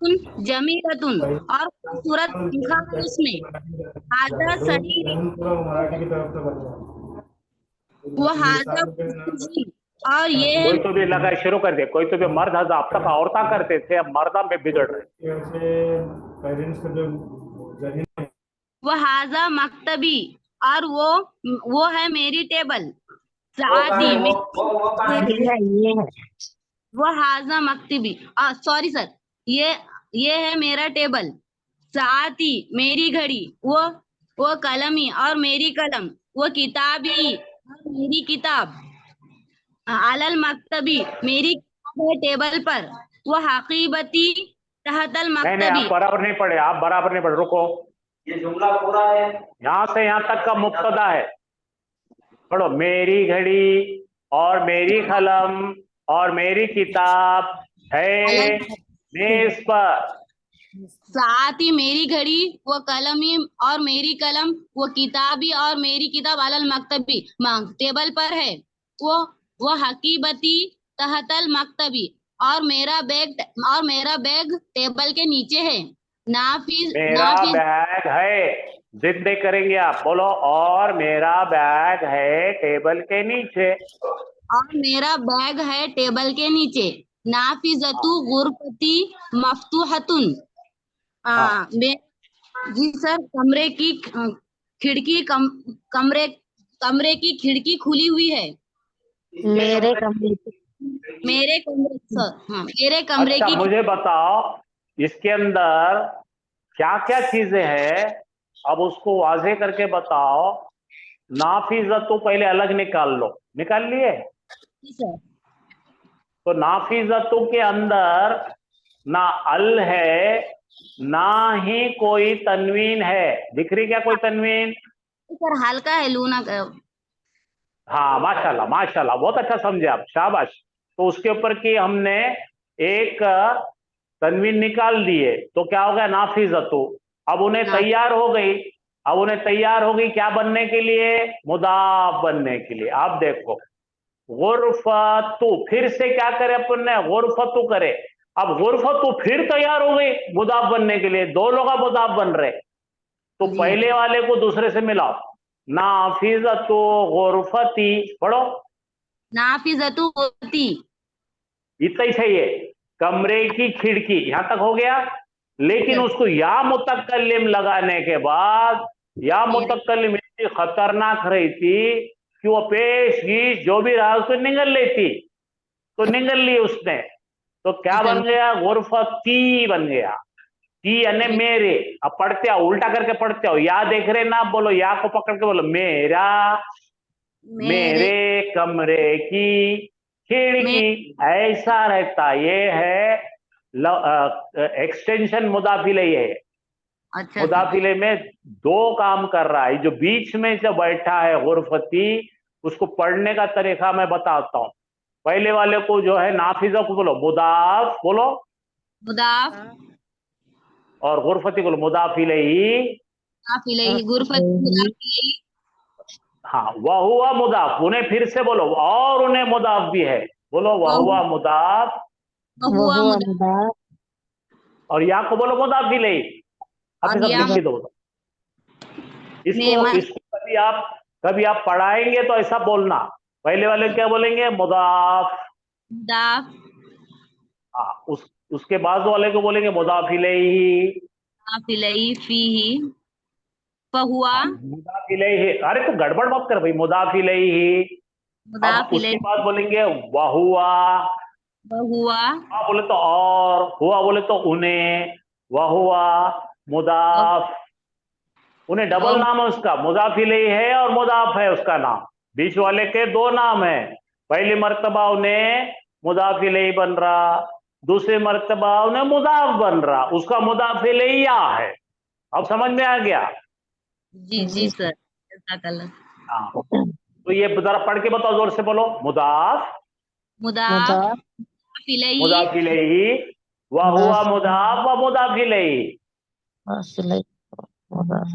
जमीलतुन, और खूबसूरत लिखा है उसमें। हाजा सही,
मराठी की तरफ से बदला
वो हाजा जी, और ये है
कोई तो भी लगा शुरू कर दिया, कोई तो भी मर्द हजा अब तक औरता करते थे, अब मर्दा में बिगड़ रहे।
पेरेंट्स का जो जहन
वो हाजा मकतबी, और वो है मेरी टेबल। सादी में
ये है
वो हाजा मकतबी, सॉरी सर, ये है मेरा टेबल। साती मेरी घड़ी, वो कलमी और मेरी कलम, वो किताबी और मेरी किताब। अलल मकतबी मेरी किताब है टेबल पर। वो हकीबती तहतल
नहीं नहीं,
मकतबी।
आप बराबर नहीं पढ़े, आप बराबर नहीं पढ़े, रुको।
ये जुमला पूरा है।
यहां से यहां तक का मुब्तदा है, पढ़ो। मेरी घड़ी और मेरी कलम और मेरी किताब है मेज पर।
साती मेरी घड़ी, वो कलमी और मेरी कलम, वो किताबी और मेरी किताब अलल मकतबी टेबल पर है। वो हकीबती तहतल मकतबी, और मेरा बैग टेबल के नीचे है। नाफिज
मेरा बैग है, जिद करेंगे आप, बोलो। और मेरा बैग है टेबल के नीचे।
और मेरा बैग है टेबल के नीचे। नाफिजतु गुरफती मफ्तूहतुन।
हाँ।
जी सर, कमरे की खिड़की कमरे की खिड़की खुली हुई है।
मेरे कमरे
मेरे कमरे सर, हाँ, मेरे कमरे
अच्छा,
की
मुझे बताओ इसके अंदर क्या क्या चीजें हैं, अब उसको वाजे करके बताओ। नाफिजत तो पहले अलग निकाल लो, निकाल लिए?
खिड़की सर।
तो नाफिजतों के अंदर ना अल है, ना ही कोई तनवीन है। दिख रही क्या कोई तनवीन?
सर हल्का है लूना का।
हाँ, माशाल्लाह माशाल्लाह, बहुत अच्छा समझे आप, शाबाश। तो उसके ऊपर की हमने एक तनवीन निकाल दिए, तो क्या हो गया? नाफिजतु। अब उन्हें तैयार हो गई, अब उन्हें तैयार हो गई क्या बनने के लिए? मुदाफ बनने के लिए। आप देखो, गुरफतु, फिर से क्या करे अपन ने? गुरफतु करे। अब गुरफतु फिर तैयार हो गई मुदाफ बनने के लिए, दो लोग मुदाफ बन रहे। तो
जी।
पहले वाले को दूसरे से मिलाओ। नाफिजतु गुरफती, पढ़ो।
नाफिजतु गुरफती।
इतना ही चाहिए। कमरे की खिड़की, यहां तक हो गया। लेकिन उसको या मुतकल्लिम लगाने के बाद, या मुतकल्लिम इतनी खतरनाक रही थी कि वो पेश की जो भी रहा उसको निगल लेती, तो निगल ली उसने। तो क्या बन गया? गुरफती बन गया। ती यानी मेरे। अब पढ़ते आओ, उल्टा करके पढ़ते आओ। या देख रहे ना, आप बोलो, या को पकड़ के बोलो, मेरा, मेरे कमरे की खिड़की। ऐसा रहता, ये है एक्सटेंशन मुदाफिले है।
अच्छा
मुदाफिले में दो काम कर रहा है। जो बीच में जो बैठा है गुरफती, उसको पढ़ने का तरीका मैं बताता हूं। पहले वाले को जो है नाफिजा को बोलो मुदाफ, बोलो।
मुदाफ
और गुरफती को मुदाफिले ही।
मुदाफ गुरफती मुदाफ इलैही।
हाँ, वह हुआ मुदाफ। उन्हें फिर से बोलो, और उन्हें मुदाफ भी है, बोलो वह हुआ मुदाफ।
हुआ
हुआ
मुदाफ।
मुदाफ
और या को बोलो मुदाफ इलैही। अब सब लिख दो। इसको कभी आप पढ़ाएंगे तो ऐसा बोलना। पहले वाले क्या बोलेंगे? मुदाफ।
मुदाफ
हाँ, उसके बाद वाले को बोलेंगे मुदाफ इलैही।
मुदाफ इलैही फीही फहुआ।
मुदाफ इलैही। अरे तो गड़बड़ मत कर भाई, मुदाफ इलैही। अब
मुदाफ
उसके
इलैही
बाद बोलेंगे वहुआ।
हुआ।
हाँ बोले तो और, हुआ बोले तो उन्हें, वहुआ मुदाफ। उन्हें डबल नाम है उसका, मुदाफ इलैही है और मुदाफ है उसका नाम। बीच वाले के दो नाम है। पहली मर्तबा उन्हें मुदाफ इलैही बन रहा, दूसरी मर्तबा उन्हें मुदाफ बन रहा। उसका मुदाफ इलैही या है। अब समझ में आ गया?
जी जी सर, जज़ाकल्लाह।
हाँ, तो ये जरा पढ़ के बताओ, जोर से बोलो। मुदाफ,
मुदाफ
मुदाफ
इलैही
मुदाफ इलैही, वह हुआ मुदाफ व मुदाफ इलैही।
मुदाफ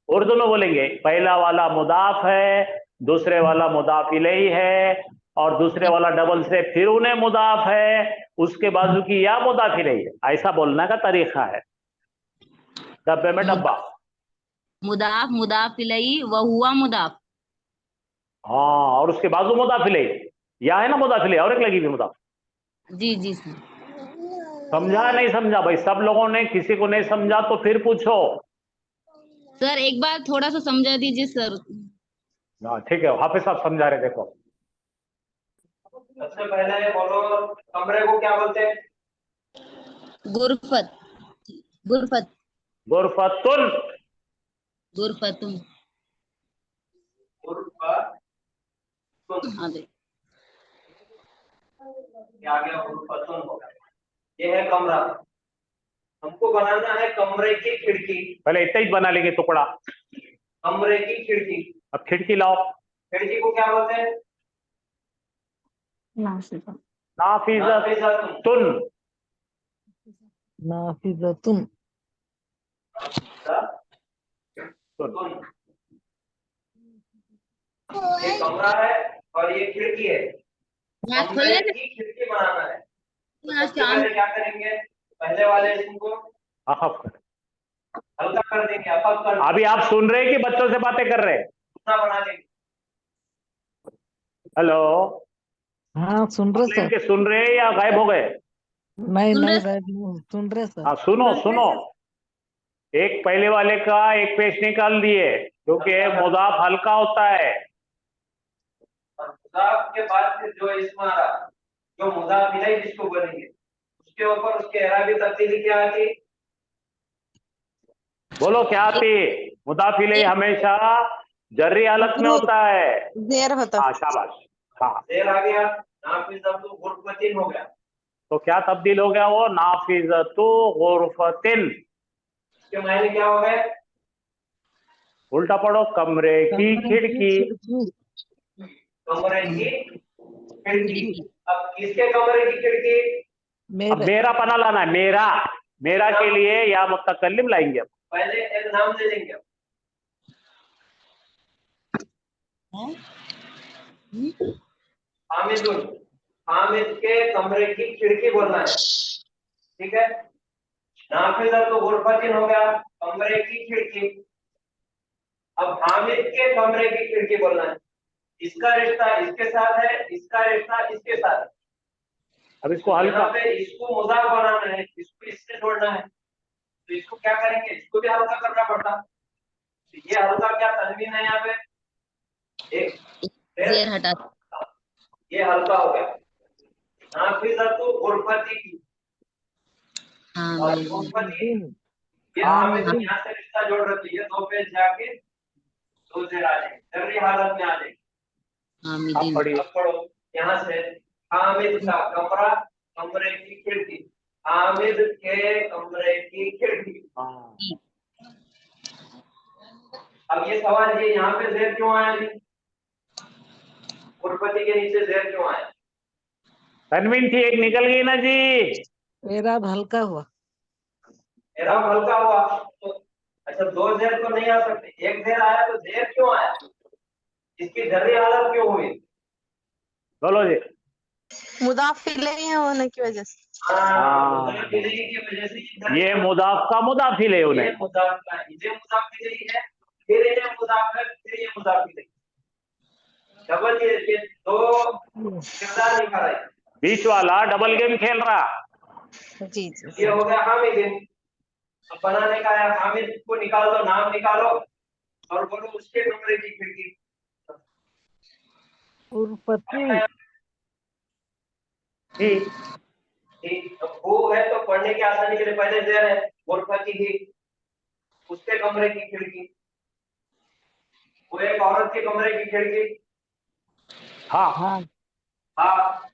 उर्दू में बोलेंगे, पहला वाला मुदाफ है, दूसरे वाला मुदाफ इलैही है, और दूसरे वाला डबल से फिर उन्हें मुदाफ है, उसके बाजू की या मुदाफ इलैहि है, ऐसा बोलने का तरीका है। डब्बे में डब्बा,
मुदाफ मुदाफ इलैहि व हुआ मुदाफ।
हाँ, और उसके बाजू मुदाफ इलैहि, या है ना मुदाफ इलैहि और एक लगी हुई मुदाफ।
जी जी सर।
समझा नहीं समझा भाई? सब लोगों ने, किसी को नहीं समझा तो फिर पूछो।
सर एक बार थोड़ा सा समझा दीजिए सर।
हाँ ठीक है, हाफिज साहब समझा रहे, देखो।
सबसे पहले बोलो, कमरे को क्या बोलते हैं?
गुरफत, गुरफत,
गुरफतुन,
गुरफतुन।
गुरफतुन।
हाँ जी।
क्या गया? गुरफतुन हो गया। ये है कमरा। हमको बनाना है कमरे की खिड़की।
पहले इतना ही बना लेंगे टुकड़ा।
कमरे की खिड़की।
अब खिड़की लाओ।
खिड़की को क्या बोलते हैं?
नाफिजा,
नाफिजतुन,
नाफिजतुन,
तुन। ये कमरा है और ये खिड़की है।
यहाँ
कमरे
खोलने
की खिड़की बनाना है तो
यहाँ
सबसे
शाम
पहले क्या करेंगे? पहले वाले इसम को
अखफ कर।
हल्का कर देंगे, अफक कर
अभी आप सुन रहे हैं कि बच्चों से बातें कर रहे हैं?
दूसरा बना देंगे।
हेलो,
हाँ सुन रहे
ऑनलाइन
सर,
के सुन रहे हैं या गायब हो गए?
नहीं
सुन
नहीं
रहे
गायब नहीं, सुन रहे सर।
हाँ सुनो सुनो, एक पहले वाले का एक पेश निकाल दिए, क्योंकि मुदाफ हल्का होता है।
और मुदाफ के बाद फिर जो इसम आ रहा, जो मुदाफ इलैहि जिसको बोलेंगे, उसके ऊपर उसके एराबी तब्दीली क्या आती?
बोलो क्या आती? मुदाफ इलैहि हमेशा जर्री हालत में होता है।
देर होता,
हाँ शाबाश, हाँ।
देर आ गया, नाफिज़तु गुरफतिन हो गया।
तो क्या तब्दील हो गया वो? नाफिज़तु गुरफतिन।
इसके मायने क्या हो गए?
उल्टा पढ़ो, कमरे की खिड़की।
कमरे की खिड़की। अब किसके कमरे की खिड़की?
अब मेरा पना लाना है, मेरा, मेरा के लिए या मुतकल्लिम लाएंगे अब।
पहले एक नाम दे देंगे। हामिदुन, हामिद के कमरे की खिड़की बोलना है, ठीक है। नाफिज़तु गुरफतिन हो गया, कमरे की खिड़की। अब हामिद के कमरे की खिड़की बोलना है। इसका रिश्ता इसके साथ है, इसका रिश्ता इसके साथ है।
अब इसको
यहाँ
हल्का,
पे इसको मुदाफ बनाना है, इसको इससे जोड़ना है, तो इसको क्या करेंगे? इसको भी हल्का करना पड़ता। तो ये हल्का क्या तनवीन है यहाँ पे? एक
जेर हटा।
ये हल्का हो गया। नाफिज़तु गुरफती की
हाँ
और
मैं
गुरफती, ये हामिद यहाँ से रिश्ता जोड़ रही है, दो पेज जाके दो जेर आ जाएंगे, जर्री हालत में आ जाएंगे।
हामिदीन।
अब पढ़िए।
अब पढ़ो यहाँ से, हामिद का कमरा, कमरे की खिड़की। हामिद के कमरे की खिड़की।
हाँ।
अब ये सवाल, ये यहाँ पे जेर क्यों आया जी? गुरफती के नीचे जेर क्यों आया?
तनवीन थी, एक निकल गई ना जी।
मेरा हल्का हुआ,
एराब हल्का हुआ तो अच्छा, दो जेर तो नहीं आ सकते, एक जेर आया तो जेर क्यों आया? इसकी जर्री हालत क्यों हुई?
बोलो जी।
मुदाफ इलैहि होने की वजह से।
हाँ, मुदाफ इलैहि की वजह से
ये मुदाफ का मुदाफ इलैहि
ये
उन्हें।
मुदाफ का, ये मुदाफ इलैहि है, फिर ये मुदाफ है, फिर ये मुदाफ इलैहि। डबल ये दो किरदार निभा रहे हैं।
बीच वाला डबल गेम खेल रहा।
जी जी
ये हो गया हामिद। अब बनाने का है, हामिद को निकाल दो, नाम निकालो और बोलो उसके कमरे की खिड़की।
गुरफती,
ठीक, तो वो है तो पढ़ने की आसानी के लिए पहले जेर है, गुरफती ही, उसके कमरे की खिड़की। वो एक औरत के कमरे की खिड़की।
हाँ
हाँ
हाँ,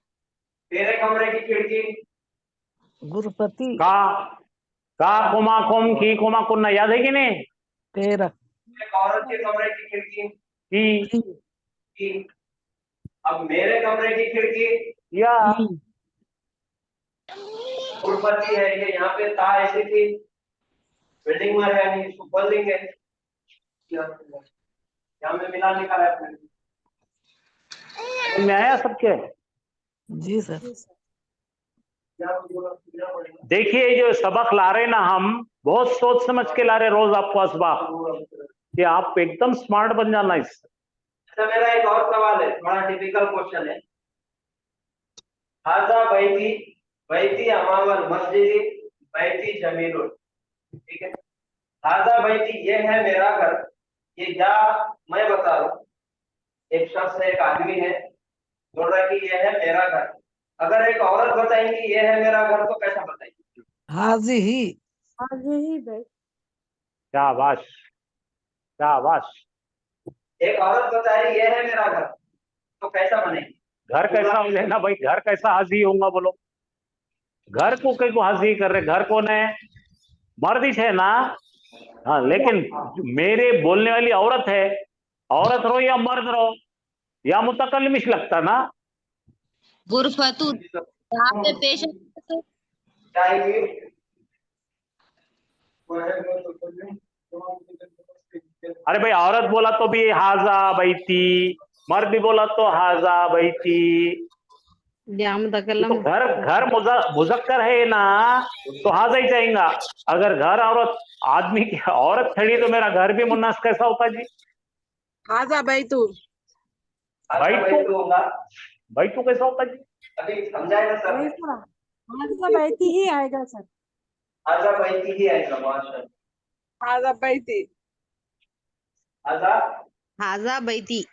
तेरे कमरे की खिड़की।
गुरफती,
का कुमा कुम की कुमा कुन्ना, याद है कि नहीं?
तेरा,
एक औरत के कमरे की खिड़की
की,
की। अब मेरे कमरे की खिड़की
या
गुरफती है, ये यहाँ पे ता ऐसी थी, बिल्डिंग में है नहीं, इसको खोल देंगे, यहाँ में मिलाने का है।
समझ में आया सबके?
जी सर।
देखिए ये जो सबक ला रहे ना हम बहुत सोच समझ के ला रहे रोज आपको असबाब कि आप एकदम स्मार्ट बन जाना इससे।
अच्छा मेरा एक और सवाल है, थोड़ा टिपिकल क्वेश्चन है। हाजा बैती बैती अमामल मस्जिदी बैती जमीलुन, ठीक है। हाजा बैती ये है मेरा घर, ये क्या मैं बता रहा हूँ, एक शख्स है, एक आदमी है, बोल रहा है कि ये है मेरा घर। अगर एक औरत बताएंगी ये है मेरा घर तो कैसा बताएंगी?
हाजी ही।
शाबाश शाबाश।
एक औरत बता रही ये है मेरा घर तो कैसा बनेगी?
घर कैसा हो जाए ना भाई, घर कैसा हाजी होगा बोलो? घर को कई को हाजी कर रहे, घर कौन है? मर्द ही है ना। हाँ लेकिन मेरे बोलने वाली औरत है, औरत रहो या मर्द रहो या मुतकल्लिमिश लगता ना।
गुरफतु यहाँ पे पेश
क्या है ये?
अरे भाई औरत बोला तो भी हाजा बैती, मर्द भी बोला तो हाजा बैती। तो घर घर मुजक्कर है ना तो हाजा ही चाहेगा। अगर घर औरत आदमी की औरत खड़ी तो मेरा घर भी मुन्नास कैसा होता जी?
हाजा बैतू।
बैतू होगा।
बैतू कैसा होता जी?
अभी समझाएगा सर।
हाजा बैती ही आएगा सर।
हाजा बैती ही आएगा माशाल्लाह।
हाजा बैती।
हाजा
हाजा बैती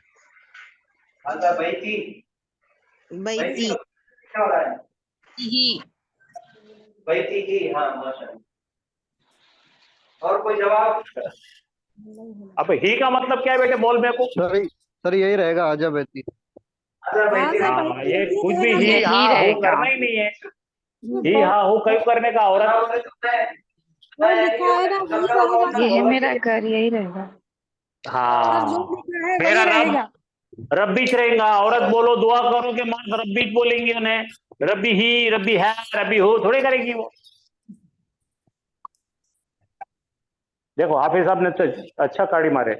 हाजा बैती
बैती
क्या हो रहा है?
ही
बैती ही, हाँ माशाल्लाह। और कोई जवाब?
अब ही का मतलब क्या है बेटे, बोल मेरे को।
सर यही रहेगा आजा बैती।
हाजा बैती।
हाँ ये कुछ भी ही
यही
हाँ हो
रहेगा।
करना ही नहीं है। ही हाँ हो कई करने का औरत।
वो लिखा है ना
ये है मेरा घर, यही रहेगा।
हाँ
है
मेरा
वही
रब
रहेगा।
रब्बीच रहेगा। औरत बोलो दुआ करो के मर्द रब्बीच बोलेंगे उन्हें। रब्बी ही, रब्बी है, रब्बी हो थोड़ी करेगी वो। देखो हाफिज साहब ने तो अच्छा काड़ी मारे।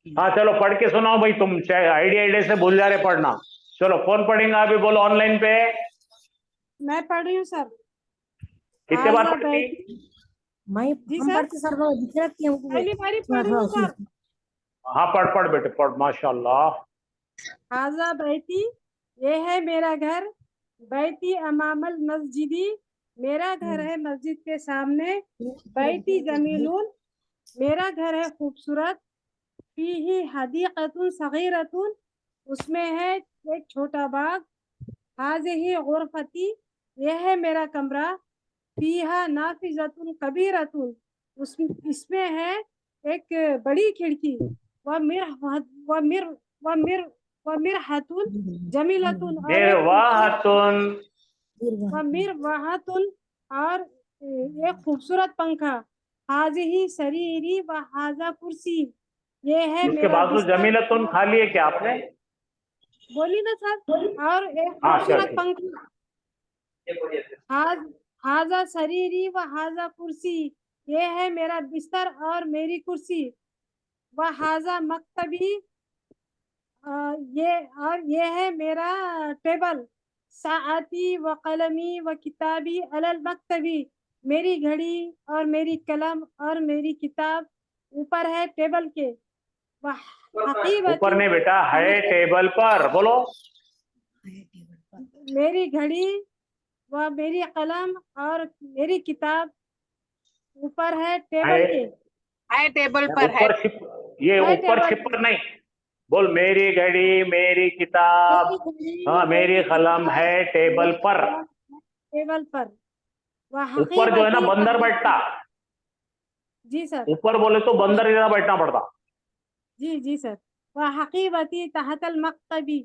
हाँ चलो पढ़ के सुनाओ भाई, तुम चाहे आइडिया से भूल जा रहे पढ़ना। चलो कौन पढ़ेगा अभी, बोलो ऑनलाइन पे।
मैं पढ़ रही हूँ सर।
कितने बार
हाजा
पढ़ती?
बैती।
मैं
जी सर, पहली बारी पढ़ रही हूँ सर।
हाँ पढ़ पढ़ बेटे पढ़, माशाल्लाह।
हाजा बैती ये है मेरा घर, बैती अमामल मस्जिदी मेरा घर है मस्जिद के सामने, बैती जमीलुन मेरा घर है खूबसूरत, फीही हदीक़तुन सगीरतुन उसमें है एक छोटा बाग, हाज़िही गुरफती यह है मेरा कमरा, फीहा नाफिज़तुन कबीरतुन इसमें है एक बड़ी खिड़की, व मिर व मिरहतुन जमीलतुन और
निर्वाहतुन
मिरवाहतुन और एक खूबसूरत पंखा, हाज़िही सरीरी व हाज़ा कुर्सी ये है
उसके
मेरा
बाद तो
बिस्तर।
जमीलतुन खा लिए क्या आपने?
बोली ना सर। और एक
हाँ
खूबसूरत
चल
पंखा, हाजा सरीरी व हाजा कुर्सी ये है मेरा बिस्तर और मेरी कुर्सी, व हाजा मकतबी ये है मेरा टेबल, साआती व कलमी व किताबी अलल मकतबी मेरी घड़ी और मेरी कलम और मेरी किताब ऊपर है टेबल के,
ऊपर नहीं बेटा है टेबल पर, बोलो।
मेरी घड़ी व मेरी कलम और मेरी किताब ऊपर है टेबल के।
है टेबल पर है।
ऊपर छिप, ये ऊपर छिपर नहीं, बोल मेरी घड़ी मेरी किताब, हाँ मेरी कलम है टेबल पर।
टेबल पर
ऊपर जो है ना बंदर बैठता।
जी सर।
ऊपर बोले तो बंदर जैसा बैठना पड़ता।
जी सर। वह हकीबती तहतल मकतबी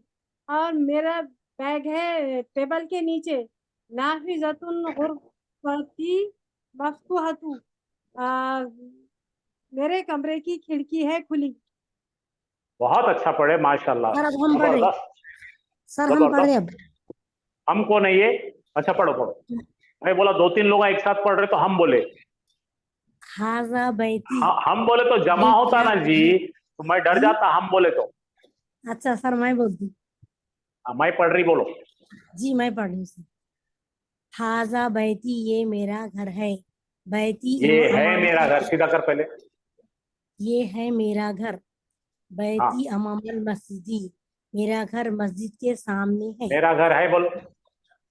और मेरा बैग है टेबल के नीचे, नाफिजतुन गुरफती मफ्तूहतु मेरे कमरे की खिड़की है खुली।
बहुत अच्छा पढ़े माशाल्लाह, जबरदस्त
सर हम पढ़ रहे अब।
हमको नहीं है। अच्छा पढ़ो पढ़ो। मैं बोला दो तीन लोग एक साथ पढ़ रहे तो हम बोले।
हाजा बैती
हम बोले तो जमा होता ना जी, तो मैं डर जाता हम बोले तो।
अच्छा सर मैं बोलती हूँ।
मैं पढ़ रही, बोलो।
जी मैं पढ़ रही हूँ सर। हाजा बैती ये मेरा घर है। बैती
ये है
अमाम
मेरा घर, सीधा कर पहले।
ये है मेरा घर।
हाँ,
बैती अमामल मस्जिदी मेरा घर मस्जिद के सामने है।
मेरा घर है, बोलो।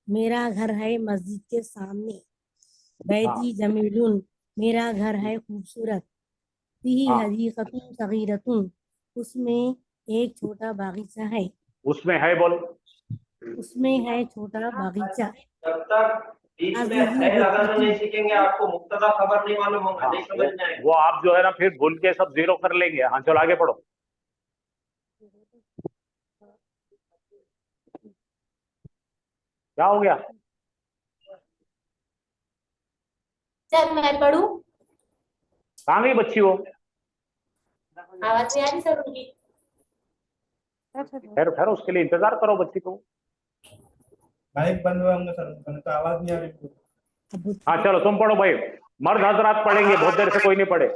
मेरा घर है मस्जिद के सामने।
हाँ
बैती जमीलुन मेरा घर है खूबसूरत। फीही
हाँ,
हदीक़तुन सगीरतुन उसमें एक छोटा बागीचा है।
उसमें है, बोलो।
उसमें है छोटा बागीचा।
जब तक बीच में
हाज़िही
है लगाना
गुरफ़तुन
नहीं सीखेंगे आपको मुक्तदा खबर नहीं मालूम होगा,
हाँ,
नहीं समझ में आएगा।
वो आप जो है ना फिर भूल के सब जीरो कर लेंगे। हाँ चलो आगे पढ़ो। क्या हो गया?
सर मैं पढ़ूं?
कहाँ गई बच्ची वो?
आवाज नहीं आ रही सर उनकी?
खैर खैर, उसके लिए इंतजार करो बच्ची को।
माइक बंद हुआ होंगे सर, मैंने तो आवाज नहीं आ रही।
हाँ चलो तुम पढ़ो भाई, मर्द हजरात पढ़ेंगे, बहुत देर से कोई नहीं पढ़े।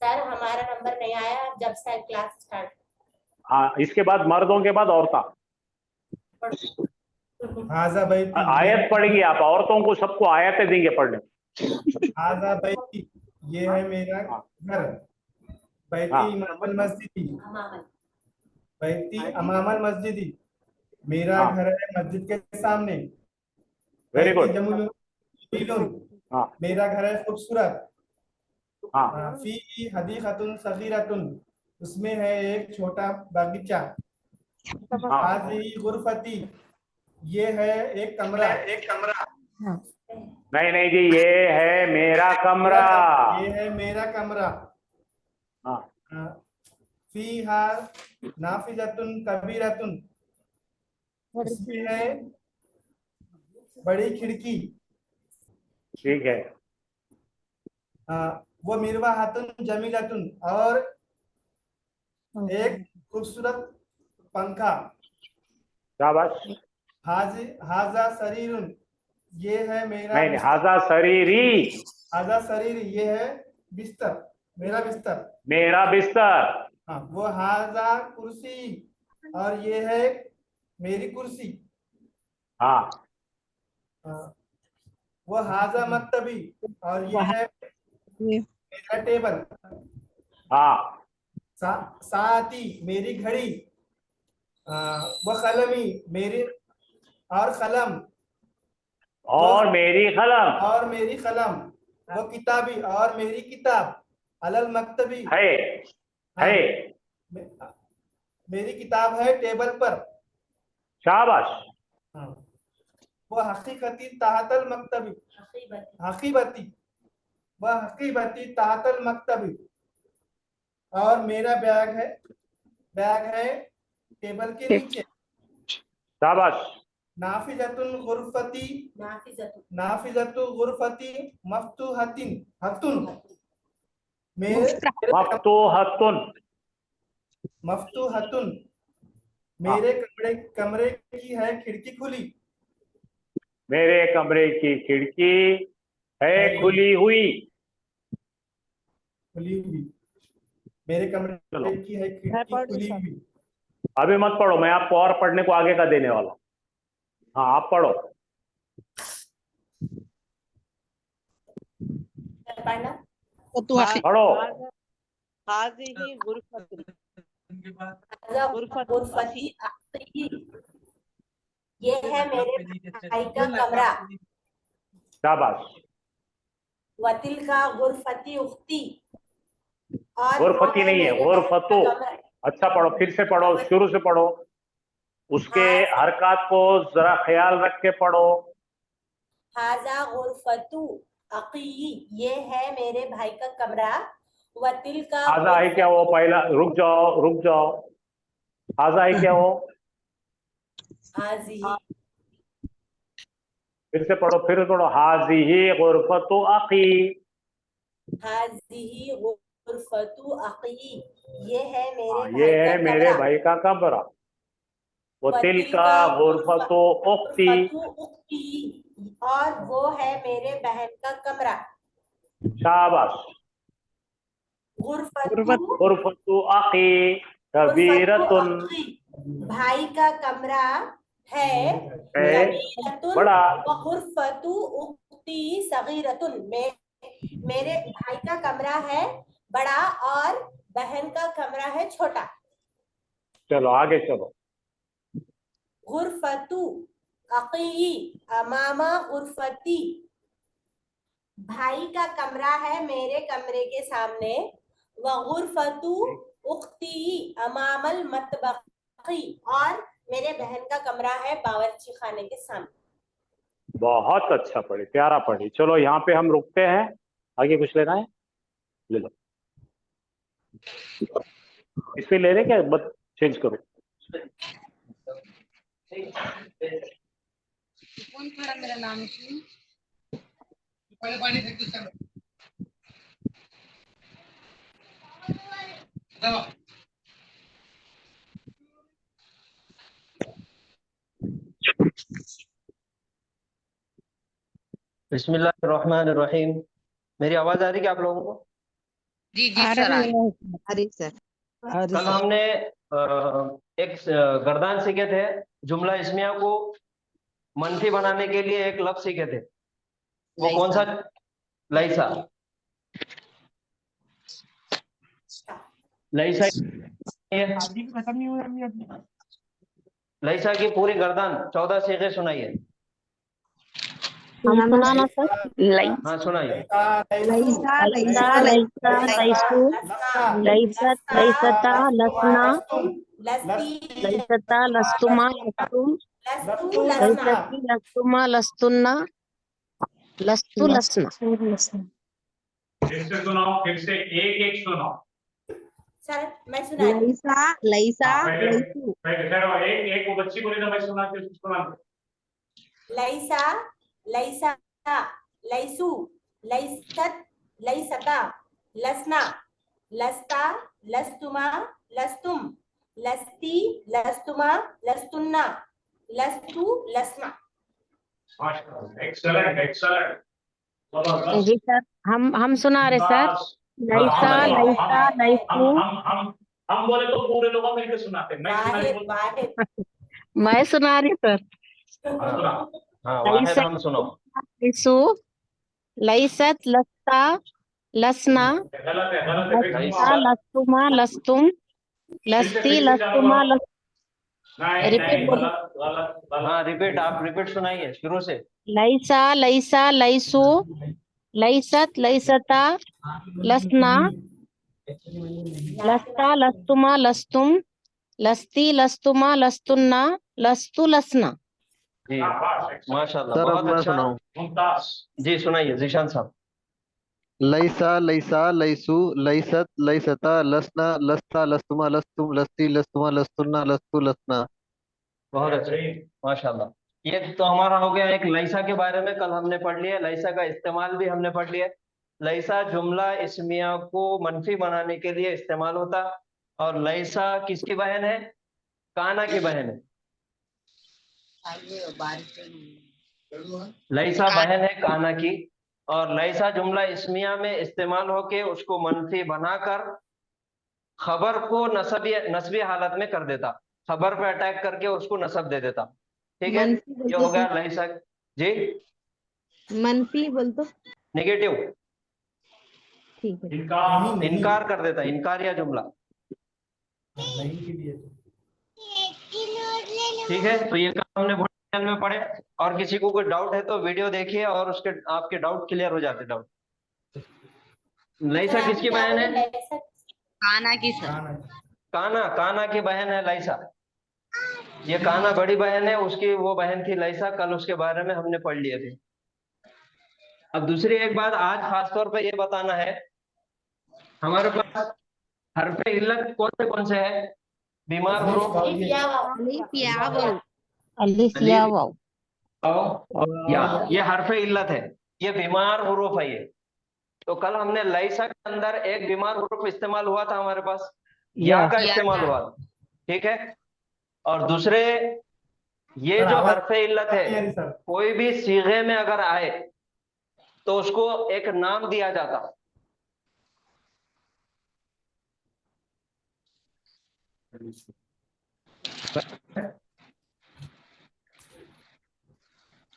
सर हमारा नंबर नहीं आया जब से क्लास स्टार्ट।
हाँ, इसके बाद मर्दों के बाद औरता।
हाजा बैती
आयत पढ़ेंगी आप, औरतों को सबको आयतें देंगे पढ़ने।
हाजा बैती ये है मेरा
हाँ
घर। बैती
हाँ
इमामल मस्जिदी
अमामल
बैती अमामल मस्जिदी मेरा
हाँ,
घर है मस्जिद के सामने।
Very
Baiti
good.
जमीलुन
हाँ
मेरा घर है खूबसूरत।
हाँ,
फी हदीक़तुन सगीरतुन उसमें है एक छोटा बागीचा।
हाँ,
हाज़िही गुरफती ये है एक कमरा।
हाँ
नहीं नहीं जी, ये है मेरा कमरा।
ये है मेरा कमरा।
हाँ
फीहा नाफिजतुन कबीरतुन उसमें है बड़ी खिड़की।
ठीक है।
वो मिरवाहतुन जमीलतुन और एक खूबसूरत पंखा।
शाबाश।
हाजा सरीरुन ये है मेरा
नहीं नहीं,
बिस्तर।
हाजा शरीरी।
हाजा सरीर ये है बिस्तर, मेरा बिस्तर।
मेरा बिस्तर।
हाँ, वो हाजा कुर्सी और ये है मेरी कुर्सी।
हाँ
वो हाजा मक्तबी और ये है मेरा टेबल।
हाँ,
साथी मेरी घड़ी। वो कलमी मेरी और कलम
और मेरी कलम
और मेरी कलम। वो किताबी और मेरी किताब। अलल मक्तबी
है।
हाँ,
है।
मेरी किताब है टेबल पर।
शाबाश।
हाँ, वो हकीकती ताहतल मक्तबी हकीबती वह हकीबती ताहतल मक्तबी और मेरा बैग है टेबल के नीचे।
शाबाश।
नाफिजतुल गुरफती
नाफिजतुन
गुरफती मफ्तूहतिन हतुन मेरे
मफ्तूहतुन।
मफ्तूहतुन
हाँ,
मेरे कमरे की है खिड़की खुली।
मेरे कमरे की खिड़की है खुली हुई।
खुली हुई मेरे
चलो
कमरे की है खिड़की खुली हुई।
अभी मत पढ़ो, मैं आपको और पढ़ने को आगे का देने वाला हूँ। हाँ आप पढ़ो।
पढ़ना
पढ़ो।
हाज़िही गुरफ़तुन
हाजा गुरफती अख्ती ये है मेरे भाई का कमरा।
शाबाश।
वतिल का गुरफती उख्ती और वो
गुरफती
है
नहीं है,
मेरे
गुरफतु।
बहन का कमरा।
अच्छा पढ़ो, फिर से पढ़ो, शुरू से पढ़ो, उसके
हाज-
हरकत को जरा ख्याल रख के पढ़ो।
हाजा गुरफतु अकी ये है मेरे भाई का कमरा। वतिल का
हाजा है क्या वो? पहला रुक जाओ, रुक जाओ। हाजा है क्या वो?
हाज़िही
फिर से पढ़ो, फिर पढ़ो। हाजिही गुरफतु अखी।
हाज़िही गुरफतु अकी ये है मेरे
हाँ,
भाई
ये
का
है मेरे
कमरा।
भाई का कमरा। वो तिल
वतिल
का
का
गुरफतु उख्ती।
गुरफतु उख्ती और वो है मेरे बहन का कमरा।
शाबाश।
गुरफतु
गुरफतु अखी कबीरतुन
अखी, भाई का कमरा है।
है
कबीरतुन
बड़ा।
व गुरफतु उख्ती सगीरतुन, मेरे भाई का कमरा है बड़ा और बहन का कमरा है छोटा।
चलो आगे चलो।
गुरफतु अकी अमामा गुरफती, भाई का कमरा है मेरे कमरे के सामने। व गुरफतु उख्ती अमामल मतबखी, और मेरे बहन का कमरा है बावर्ची खाने के सामने।
बहुत अच्छा पढ़ी, प्यारा पढ़ी। चलो यहाँ पे हम रुकते हैं, आगे कुछ लेना है ले लो। इस पे ले रहे क्या, बस चेंज करो।
कौन खड़ा मेरा नाम क्यों?
बिस्मिल्लाहिर्रहमानिर्रहीम। मेरी आवाज आ रही है आप लोगों को?
जी जी सर।
अरे सर।
कल हमने एक गर्दान सीखे थे, जुमला इस्मिया को मनफी बनाने के लिए एक लफ्ज सीखे थे। वो कौन सा? लैसा। लैसा लैसा की पूरी गर्दान 14 सीखे सुनाइए।
हम सुनाना सर।
हाँ सुनाइए।
लैसा लैसा लैसा लैसु लैसत लैसता लसना लैसता लस्तुमा लस्तुम लैसती लस्तुमा लस्तुन्ना लस्तु लसना।
फिर से सुनाओ, फिर से एक एक सुनाओ।
सर मैं सुना रही
लैसा लैसा
पहले
लैसु
पहले एक एक वो बच्ची बोली ना, मैं सुना के उसको सुना दो।
लैसा लैसा लैसु लैसत लैसता लसना लस्ता लस्तुमा लस्तुम लस्ती लस्तुमा लस्तुन्ना लस्तु लसना।
Excellent excellent.
जी सर, हम सुना रहे सर। लैसा लैसा लैसु।
हम बोले तो पूरे लोग मिलकर सुनाते।
वाहिद वाहिद।
मैं सुना रही सर।
हाँ वाहिद हम सुनो।
लैसु लैसत लस्ता लसना
गलत है गलत है।
लस्ता लस्तुमा लस्तुम लस्ती लस्तुमा लस।
नहीं
रिपीट
नहीं
बोलो।
गलत गलत गलत।
हाँ रिपीट, आप रिपीट सुनाइए शुरू से।
लैसा लैसा लैसु लैसत लैसता लसना लस्ता लस्तुमा लस्तुम लस्ती लस्तुमा लस्तुन्ना लस्तु लसना।
जी माशाल्लाह,
सर अब
बहुत
मैं
अच्छा।
सुनाऊं।
मुमताज।
जी सुनाइए जीशान साहब।
लैसा लैसा लैसु लैसत लैसता लसना लस्ता लस्तुमा लस्तुम लस्ती लस्तुमा लस्तुन्ना लस्तु लसना।
बहुत अच्छा माशाल्लाह। ये तो हमारा हो गया एक लैसा के बारे में, कल हमने पढ़ लिया। लैसा का इस्तेमाल भी हमने पढ़ लिया। लैसा जुमला इस्मिया को मनफी बनाने के लिए इस्तेमाल होता। और लैसा किसकी बहन है? काना की बहन है। लैसा बहन है काना की। और लैसा जुमला इस्मिया में इस्तेमाल होके उसको मनफी बनाकर खबर को नस्बी हालत में कर देता। खबर पे अटैक करके उसको नस्ब दे देता। ठीक है, ये हो गया लैसा। जी
मनफी बोल तो
नेगेटिव,
ठीक है।
इनकार कर देता, इनकार या जुमला। ठीक है, तो ये काम हमने बहुत डिटेल में पढ़े। और किसी को कोई डाउट है तो वीडियो देखिए और उसके आपके डाउट क्लियर हो जाते। डाउट लैसा किसकी बहन है?
काना की सर।
काना की बहन है लैसा। ये काना बड़ी बहन है, उसकी वो बहन थी लैसा। कल उसके बारे में हमने पढ़ लिए थे। अब दूसरी एक बात आज खास तौर पे ये बताना है, हमारे पास हरफे इल्लत कौन से है? बीमार हुरूफ
अलिफ या वाव।
या, ये हरफे इल्लत है, ये बीमार हुरूफ है ये। तो कल हमने लैसा के अंदर एक बीमार हुरूफ इस्तेमाल हुआ था हमारे पास, या का इस्तेमाल हुआ। ठीक है, और दूसरे ये जो हरफे इल्लत है कोई भी सीगे में अगर आए तो उसको एक नाम दिया जाता।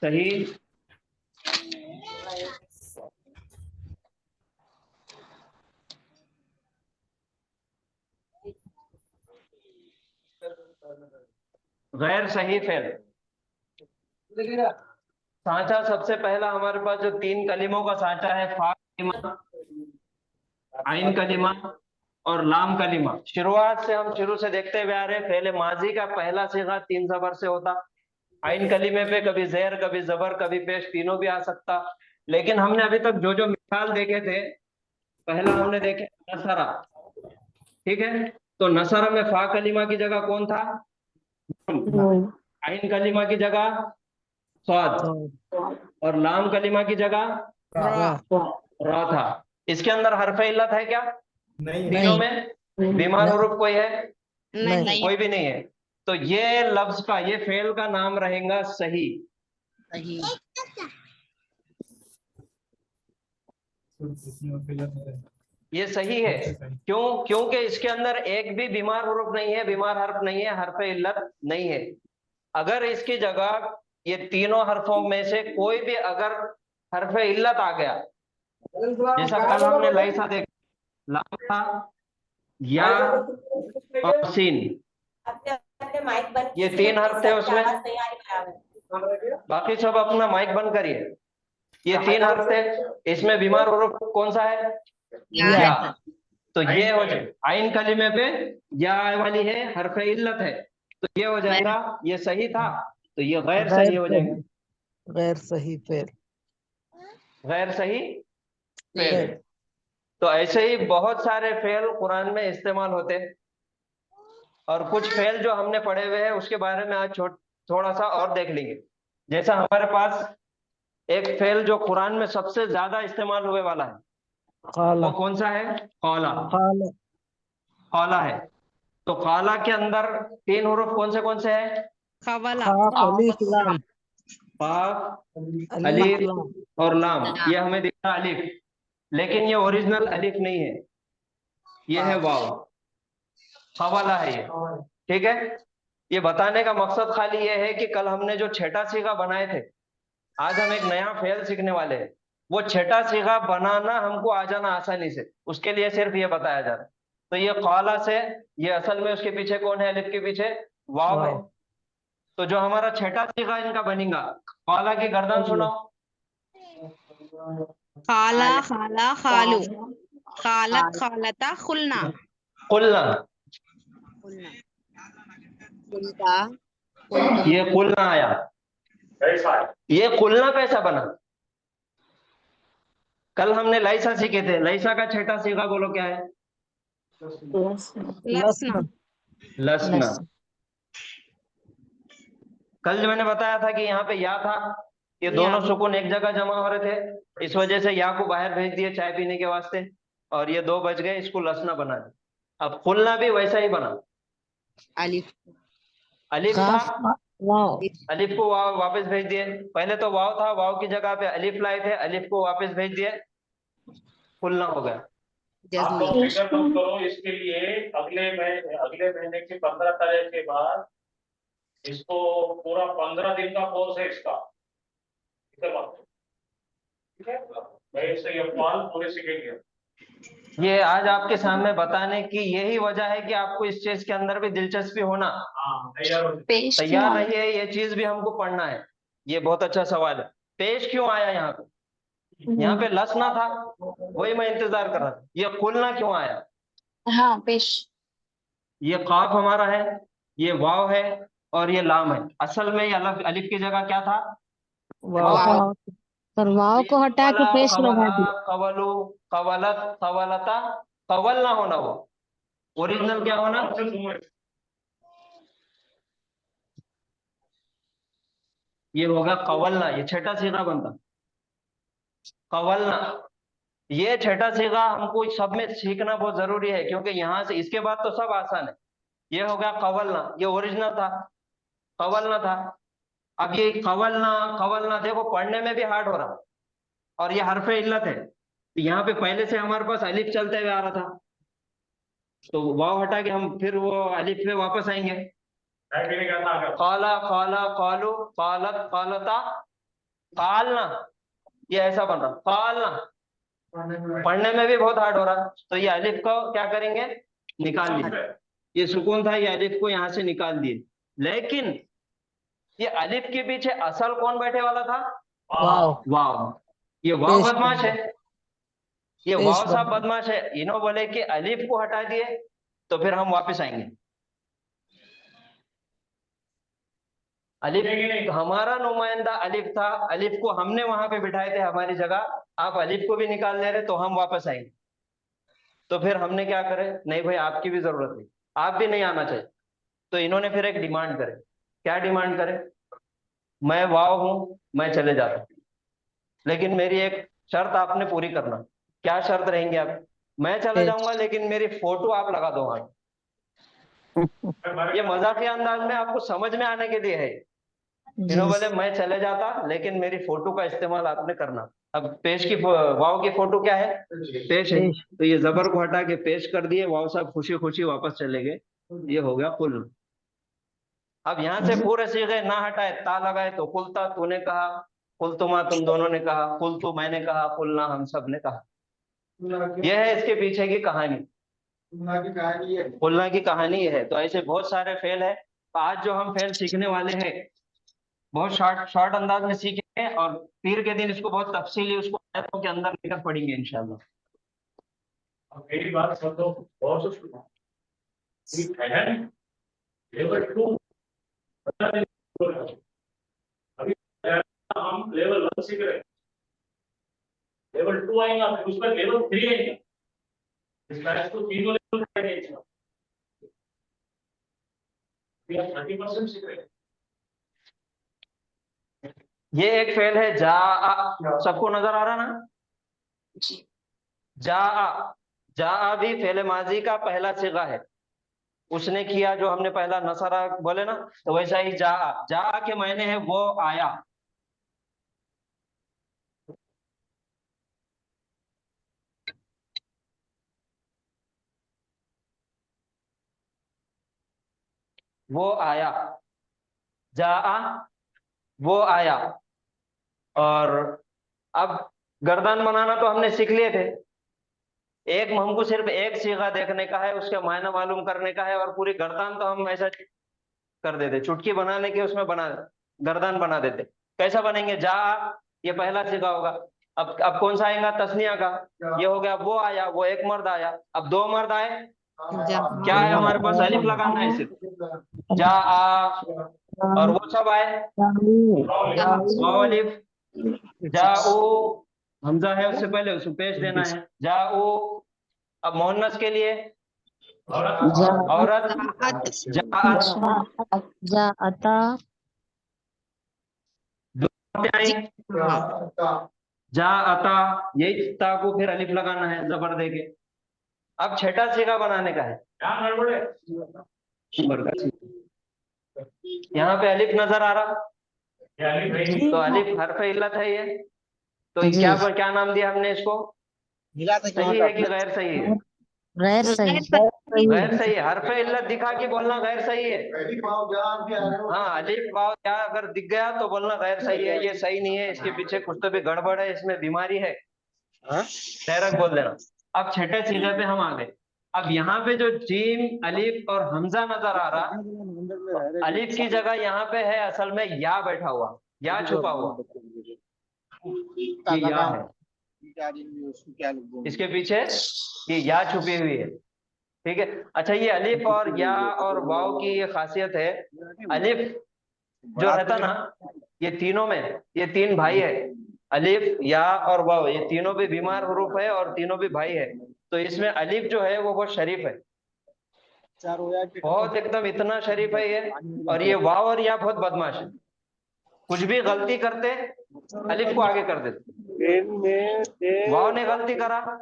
सही। गैर सही फेल। सांचा सबसे पहला हमारे पास जो 3 कलिमों का सांचा है, फा कलिमा, आइन कलिमा और लाम कलिमा। शुरुआत से हम शुरू से देखते हुए आ रहे हैं, पहले माजी का पहला सीगा 3 जबर से होता। आइन कलिमे पे कभी जेर, कभी जबर, कभी पेश, तीनों भी आ सकता। लेकिन हमने अभी तक जो जो मिसाल देखे थे, पहला हमने देखे नसरा, ठीक है। तो नसरा में फा कलिमा की जगह कौन था? आइन कलिमा की जगह स्वाद और लाम कलिमा की जगह रा था। इसके अंदर हरफ इल्लत है क्या?
नहीं
तीनों में बीमार हुरूफ कोई है?
नहीं।
कोई भी नहीं है। तो ये लफ्ज का, ये फेल का नाम रहेगा सही।
सही।
ये सही है। क्यों? क्योंकि इसके अंदर एक भी बीमार हुरूफ नहीं है, बीमार हर्फ नहीं है, हरफ इल्लत नहीं है। अगर इसकी जगह ये तीनों हरफों में से कोई भी अगर हरफ इल्लत आ गया, जैसा कल हमने लैसा देखा, लाम था, या और सीन,
अपने माइक बंद
ये
कीजिए,
3 हर्फ थे उसमें।
आवाज नहीं आ रही बराबर।
बाकी सब अपना माइक बंद करिए। ये 3 हर्फ थे, इसमें बीमार हुरूफ कौन सा है? या। तो ये हो जाए, आइन कलिमे पे या वाली है, हरफ इल्लत है, तो ये हो जाएगा, ये सही था, तो ये गैर सही हो जाएगा।
गैर सही फेल।
गैर सही फेल। तो ऐसे ही बहुत सारे फेल कुरान में इस्तेमाल होते हैं, और कुछ फेल जो हमने पढ़े हुए हैं उसके बारे में आज थोड़ा सा और देख लेंगे। जैसा हमारे पास एक फेल जो कुरान में सबसे ज्यादा इस्तेमाल हुए वाला है, वो कौन सा है? कौला। कौला है। तो कौला के अंदर 3 हुरूफ कौन से हैं? अलीफ और लाम। ये हमें दिख रहा अलीफ, लेकिन ये ओरिजिनल अलीफ नहीं है, ये है वाव। खवाला है ये, ठीक है। ये बताने का मकसद खाली ये है कि कल हमने जो छठा सीगा बनाए थे, आज हम एक नया फेल सीखने वाले हैं। वो छठा सीगा बनाना हमको आ जाना आसानी से, उसके लिए सिर्फ ये बताया जा रहा है। तो ये कौला से, ये असल में उसके पीछे कौन है? अलिफ के पीछे वाव है। तो जो हमारा छठा सीगा इनका बनेगा, कौला की गर्दन सुनाओ।
खाला, खाला, खालू, खालत, खालता, खुलना।
कुलना। ये कुलना आया। ये कुलना कैसा बना? कल हमने लाइसा सीखे थे, लाइसा का छठा सीगा बोलो क्या है?
लसना।
लसना। कल जो मैंने बताया था कि यहाँ पे या था, ये दोनों सुकून एक जगह जमा हो रहे थे, इस वजह से या को बाहर भेज दिए चाय पीने के वास्ते, और ये 2 बज गए, इसको लसना बना दिया। अब खुलना भी वैसा ही बना।
अलिफ
अलिफ था, अलिफ को वापस भेज दिए। पहले तो वाव था, वाव की जगह पे अलिफ लाए थे, अलिफ को वापस भेज दिए, खुलना हो गया।
आप लोग फिक्र मत करो, इसके लिए अगले महीने की 15 तारीख के बाद इसको पूरा 15 दिन का कोर्स है इसका, ठीक है। मैं इससे ये अफवाल पूरे सीखेंगे।
ये आज आपके सामने बताने की यही वजह है कि आपको इस चीज के अंदर भी दिलचस्पी होना, तैयार रहिए। ये चीज भी हमको पढ़ना है। ये बहुत अच्छा सवाल है। पेश क्यों आया यहाँ पे? यहाँ पे लसना था, वही मैं इंतजार कर रहा था। ये खुलना क्यों आया?
हाँ, पेश।
ये काफ हमारा है, ये वाव है और ये लाम है। असल में ये अलिफ की जगह क्या था?
वाव। और वाव को हटा के पेश लगा दिया।
कवलू, कवलत, कवलता, कवल ना होना, वो ओरिजिनल क्या होना? ये होगा कवलना। ये छठा सीगा बनता, कवलना। ये छठा सीगा हमको सब में सीखना बहुत जरूरी है, क्योंकि यहाँ से इसके बाद तो सब आसान है। ये हो गया कवलना, ये ओरिजिनल था, कवलना था। अब ये कवलना देखो पढ़ने में भी हार्ड हो रहा, और ये हरफ इल्लत है। तो यहाँ पे पहले से हमारे पास अलिफ चलते हुए आ रहा था, तो वाव हटा के हम फिर वो अलिफ पे वापस आएंगे। काला काला कालू कालत कालता कालना, ये ऐसा बन रहा कालना, पढ़ने में भी बहुत हार्ड हो रहा। तो ये अलिफ को क्या करेंगे, निकाल दिए। ये सुकून था, ये अलिफ को यहाँ से निकाल दिए। लेकिन ये अलिफ के पीछे असल कौन बैठे वाला था,
वाव।
वाव। ये वाव
पेश
बदमाश है, ये
पेश
वाव साहब
बदमाश।
बदमाश है। इन्हों बोले कि अलिफ को हटा दिए तो फिर हम वापस आएंगे। अलिफ हमारा नुमाइंदा अलिफ था, अलिफ को हमने वहां पे बिठाए थे हमारी जगह, आप अलिफ को भी निकाल ले रहे तो हम वापस आएंगे। तो फिर हमने क्या करे, नहीं भाई आपकी भी जरूरत नहीं, आप भी नहीं आना चाहिए। तो इन्होंने फिर एक डिमांड करे। क्या डिमांड करे, मैं वाव हूं, मैं चले जाता हूं, लेकिन मेरी एक शर्त आपने पूरी करना। क्या शर्त रहेंगे आप, मैं चला जाऊंगा लेकिन मेरी फोटो आप लगा दो वहां। ये मजाकिया अंदाज में आपको समझ में आने के लिए है। इन्होंने बोले मैं चले जाता लेकिन मेरी फोटो का इस्तेमाल आपने करना। अब पेश की वाव की फोटो क्या है, पेश है। तो ये जबर को हटा के पेश कर दिए, वाव साहब खुशी खुशी वापस चले गए। ये हो गया कुल। अब यहाँ से पूरे सीखे ना हटाए, ता लगाए तो कुलता तूने कहा, कुल तुमा तुम दोनों ने कहा, कुल तू मैंने कहा, कुलना हम सब ने कहा। यह है इसके पीछे की कहानी, कुलना की कहानी ये है। तो ऐसे बहुत सारे फेल है। तो आज जो हम फेल सीखने वाले हैं बहुत शॉर्ट अंदाज में सीखेंगे, और पीर के दिन इसको बहुत तफसीली उसको आयतों के अंदर लेकर पढ़ेंगे इंशाल्लाह।
मेरी बात सुन लो, बहुत सुनो। लेवल 2 अभी हम लेवल 1 सीख रहे हैं, लेवल 2 आएगा, फिर उस पर लेवल 3 आएगा। इस बैच को तीनों लेवल पढ़ेंगे। अभी हम 30% सीख रहे हैं।
ये एक फेल है जा आ, सबको नजर आ रहा ना, जा आ। जा आ भी फेल माजी का पहला सिगा है। उसने किया जो हमने पहला नसरा बोले ना, तो वैसा ही जा आ। जा आ के मायने है वो आया। वो आया, जा आ वो आया। और अब गर्दन बनाना तो हमने सीख लिए थे। एक हमको सिर्फ एक सीगा देखने का है, उसके मायना मालूम करने का है, और पूरी गर्दन तो हम ऐसा कर देते, चुटकी बनाने के उसमें बना गर्दन बना देते। कैसा बनेंगे, जा ये पहला सीगा होगा। अब कौन सा आएगा, तस्निया का। ये हो गया वो आया, वो एक मर्द आया। अब दो मर्द आए, क्या है हमारे पास, अलिफ लगाना है सिर्फ, जा आ। और वो सब आए, अलिफ। जाओ हमजा है उससे पहले, उसको पेश देना है, जाओ। अब मोहन्नस के लिए औरत,
जाअता,
जाअता। यही ता को फिर अलिफ लगाना है जबर दे के। अब छठा सीगा बनाने का है। यहाँ पे अलिफ नजर आ रहा, तो अलिफ हर्फ इल्लत है ये। तो क्या नाम दिया हमने इसको, सही है कि गैर सही है,
गैर सही,
गैर सही है। हर्फ इल्लत दिखा के बोलना गैर सही है। हाँ, अलिफ वाव क्या अगर दिख गया तो बोलना गैर सही है, ये सही नहीं है, इसके पीछे कुछ तो भी गड़बड़ है, इसमें बीमारी है, तैरक बोल देना। अब छठे सीगे पे हम आ गए। अब यहाँ पे जो जीम अलिफ और हमजा नजर आ रहा, अलिफ की जगह यहाँ पे है असल में या बैठा हुआ, या छुपा हुआ, ये या है, इसके पीछे ये या छुपी हुई है। ठीक है, अच्छा ये अलिफ और या और वाव की ये खासियत है। अलिफ जो रहता ना, ये तीनों में, ये तीन भाई है, अलिफ या और वाव, ये तीनों भी बीमार हुरूफ है और तीनों भी भाई है। तो इसमें अलिफ जो है वो बहुत शरीफ है, बहुत एकदम इतना शरीफ है ये। और ये वाव और या बहुत बदमाश है, कुछ भी गलती करते अलिफ को आगे कर देते। वाव ने गलती करा,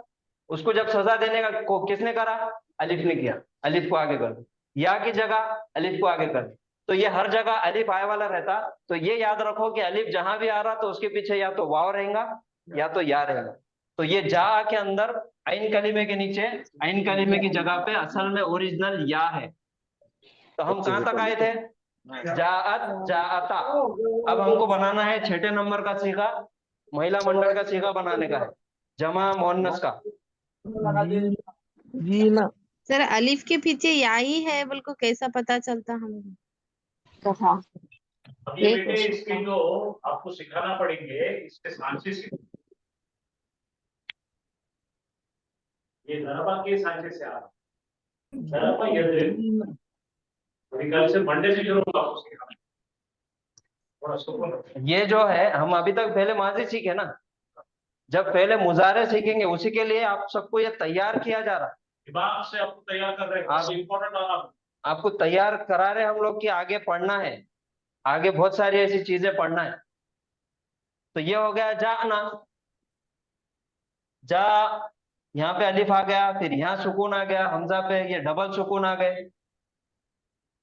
उसको जब सजा देने का किसने करा, अलिफ ने किया, अलिफ को आगे कर दिया। या की जगह अलिफ को आगे कर दिया। तो ये हर जगह अलिफ आए वाला रहता। तो ये याद रखो कि अलिफ जहां भी आ रहा तो उसके पीछे या तो वाव रहेगा या तो या रहेगा। तो ये जा के अंदर आइन कलीमे के नीचे, आइन कलीमे की जगह पे असल में ओरिजिनल या है। तो हम कहाँ तक आए थे? जाअत, जाअता। अब हमको बनाना है 6 नंबर का सीगा, महिला मंडल का सीगा बनाने का है, जमा मुअन्नस का।
जीना।
सर अलिफ के पीछे या ही है बोल को कैसा पता चलता हमको?
अब ये बेटे इसके जो आपको सिखाना पड़ेंगे, इसके सांचे से, ये धरबा के सांचे से आ रहा है। धरबा यद्रिब, मेरे ख्याल से मंडे से शुरू होगा आपको सिखाना। थोड़ा सुकून।
ये जो है हम अभी तक पहले माजी सीखे ना, जब पहले मुजारे सीखेंगे उसी के लिए आप सबको ये तैयार किया जा रहा है,
दिमाग से आपको तैयार कर रहे हैं।
आप-
इम्पोर्टेंट
आपको तैयार करा रहे हम लोग कि आगे पढ़ना है, आगे बहुत सारी ऐसी चीजें पढ़ना है। तो ये हो गया जाना, जा, यहाँ पे अलिफ आ गया, फिर यहाँ सुकून आ गया, हमजा पे ये डबल सुकून आ गए।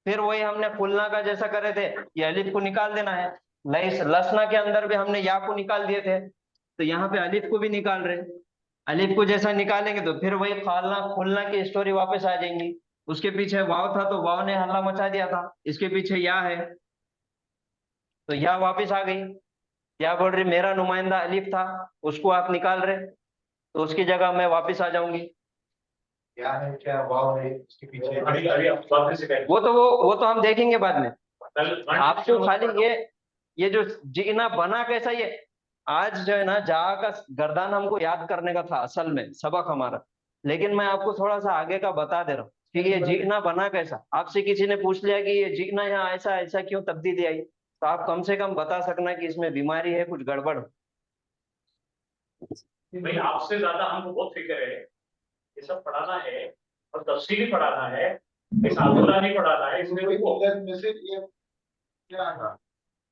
फिर वही हमने खुलना का जैसा करे थे, ये अलिफ को निकाल देना है। लसना के अंदर भी हमने या को निकाल दिए थे, तो यहाँ पे अलिफ को भी निकाल रहे। अलिफ को जैसा निकालेंगे तो फिर वही खालना खुलना की स्टोरी वापस आ जाएंगी। उसके पीछे वाव था तो वाव ने हल्ला मचा दिया था, इसके पीछे या है तो या वापस आ गई। या बोल रही मेरा नुमाइंदा अलिफ था, उसको आप निकाल रहे, तो उसकी जगह मैं वापस आ जाऊंगी।
क्या है, क्या वाव है, इसके पीछे
वो तो हम देखेंगे बाद में। आपको खाली ये जो जीना बना कैसा, ये आज जो है ना जा का गर्दान हमको याद करने का था असल में सबक हमारा, लेकिन मैं आपको थोड़ा सा आगे का बता दे रहा हूँ कि ये जीना बना कैसा। आपसे किसी ने पूछ लिया कि ये जीना यहाँ ऐसा ऐसा क्यों तब्दीली आई, तो आप कम से कम बता सकना कि इसमें बीमारी है, कुछ गड़बड़।
भाई आपसे ज्यादा हमको बहुत फिक्र है, ये सब पढ़ाना है और तफसीली पढ़ाना है, ऐसा अधूरा नहीं पढ़ाना है। इसमें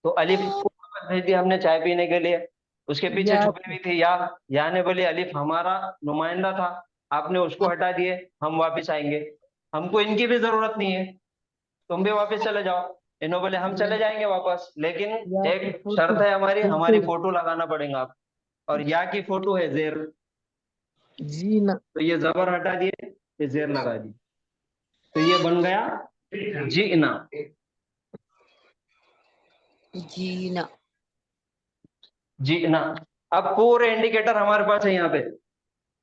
तो अलिफ को वापस भेज दिया हमने चाय पीने के लिए, उसके पीछे छुपी हुई थी या ने बोली अलिफ हमारा नुमाइंदा था, आपने उसको हटा दिए, हम वापस आएंगे, हमको इनकी भी जरूरत नहीं है, तुम भी वापस चले जाओ। इन्हों बोले हम चले जाएंगे वापस, लेकिन एक शर्त है हमारी फोटो लगाना पड़ेगा आप, और या की फोटो है जेर,
जीना।
तो ये जबर हटा दिए, ये जेर लगा दी, तो ये बन गया जीना।
जीना,
जीना। अब पूरे इंडिकेटर हमारे पास है यहाँ पे,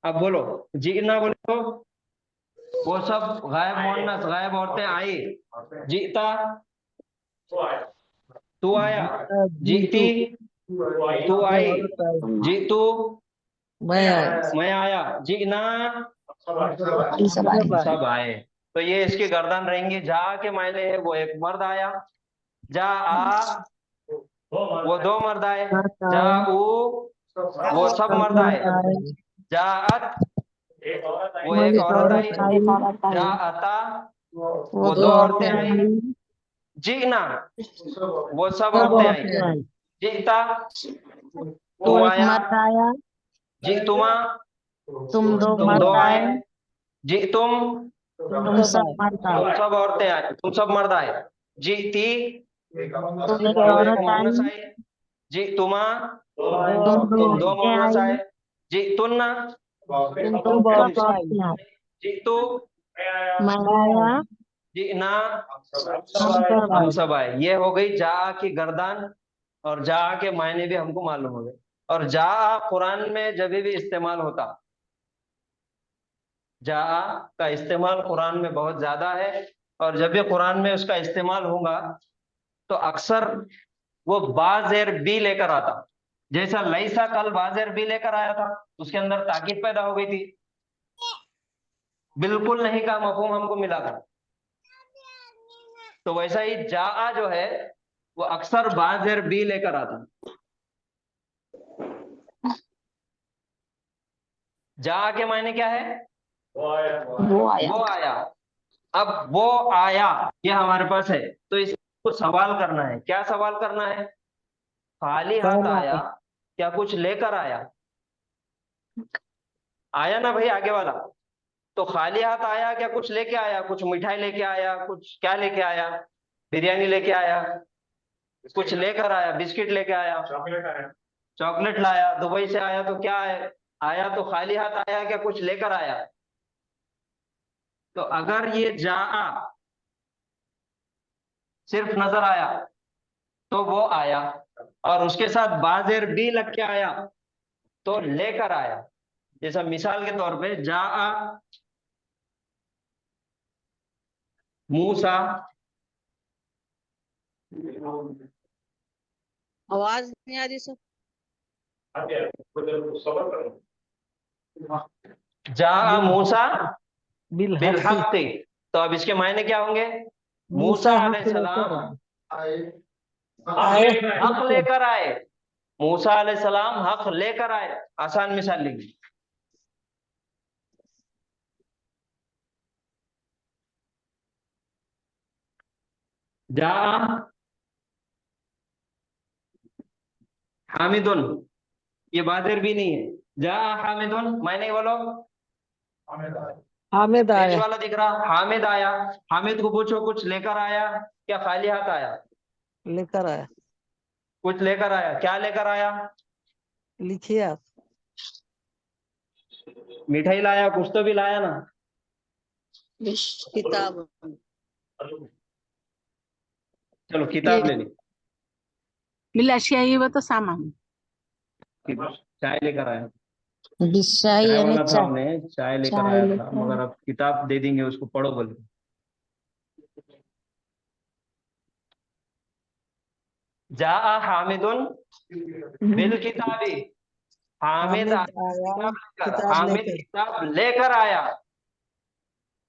अब बोलो जीना बोले तो वो सब गायब मुअन्नस गायब औरतें आई। जीता तू आया, जीती तू आई, जीतू मैं आया, जीना सब आए। तो ये इसकी गर्दन रहेंगी। जा के मायने है वो एक मर्द आया, जा आ वो दो मर्द आए, जा वो सब मर्द आए, जाअत वो एक औरत आई, जा आता वो दो औरतें आई, जीना वो सब औरतें आई, जीता तू आया, जी तुमा
तुम
दो आए, जी तुम सब औरतें आए, तुम सब मर्द आए, जीती वो एक मुअन्नस आई, जी तुमा तुम दो मुअन्नस आए, जी तुन्ना जी तू जी ना हम सब आए। ये हो गई जा की गर्दान, और जा के मायने भी हमको मालूम हो गए। और जा कुरान में जब भी इस्तेमाल होता, जा का इस्तेमाल कुरान में बहुत ज्यादा है, और जब भी कुरान में उसका इस्तेमाल होगा तो अक्सर वो बाज़ेर बी लेकर आता, जैसा लैसा कल बाज़ेर बी लेकर आया था, उसके अंदर ताकीद पैदा हो गई थी, बिल्कुल नहीं का मफहूम हमको मिला था। तो वैसा ही जा जो है वो अक्सर बाज़ेर बी लेकर आता। जा के मायने क्या है? वो आया। अब वो आया ये हमारे पास है, तो इसको सवाल करना है। क्या सवाल करना है? खाली हाथ आया क्या कुछ लेकर आया? आया ना भाई आगे वाला, तो खाली हाथ आया क्या कुछ लेके आया? कुछ मिठाई लेके आया, कुछ क्या लेके आया? बिरयानी लेके आया, कुछ लेकर आया, बिस्किट लेके आया, चॉकलेट लाया, दुबई से आया तो क्या है? आया तो खाली हाथ आया क्या कुछ लेकर आया? तो अगर ये जा सिर्फ नजर आया तो वो आया, और उसके साथ बाजेर भी लग के आया तो लेकर आया। जैसा मिसाल के तौर पे जा मूसा,
आवाज नहीं आ रही सर।
जा मूसा
बिलहक
बिलहक, तो अब इसके मायने क्या होंगे? मूसा
मूसा हक
अलैहिस्सलाम
आए
हक लेकर आए, मूसा अलैहिस्सलाम हक लेकर आए। आसान मिसाल लिखी। जा हामिदुन, ये बादर भी नहीं है। जा हामिदुन मायने बोलो।
हामिद
पेश
आया
वाला दिख रहा, हामिद आया। हामिद को पूछो कुछ लेकर आया क्या खाली हाथ आया?
लेकर आया।
कुछ लेकर आया, क्या लेकर आया?
लिखिए आप।
मिठाई लाया, कुछ तो भी लाया ना।
किताब।
चलो किताब ले ली।
बिलाशिया तो सामान
चाय लेकर आया,
बिशाई
चाय
यानी
वाला था, उन्हें चाय लेकर आया था, मगर अब किताब दे देंगे उसको, पढ़ो बोले। जा हामिदुन बिल किताबी, हामिद
आया
किताब लेकर,
किताब
हामिद
लेकर।
किताब लेकर आया।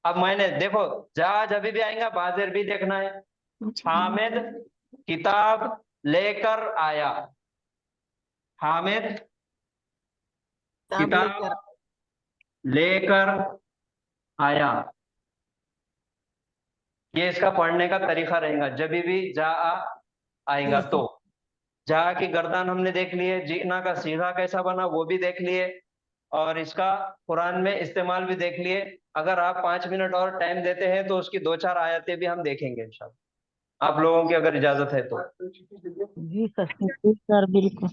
अब मैंने देखो जा जब भी आएगा बाजिर भी देखना है। हामिद किताब लेकर आया, हामिद किताब लेकर आया। ये इसका पढ़ने का तरीका रहेगा जब भी जा आएगा तो। जा की गर्दन हमने देख लिए, जीना का सीधा कैसा बना वो भी देख लिए, और इसका कुरान में इस्तेमाल भी देख लिए। अगर आप 5 मिनट और टाइम देते हैं तो उसकी 2-4 आयतें भी हम देखेंगे इंशाल्लाह, आप लोगों की अगर इजाजत है तो।
जी सर बिल्कुल।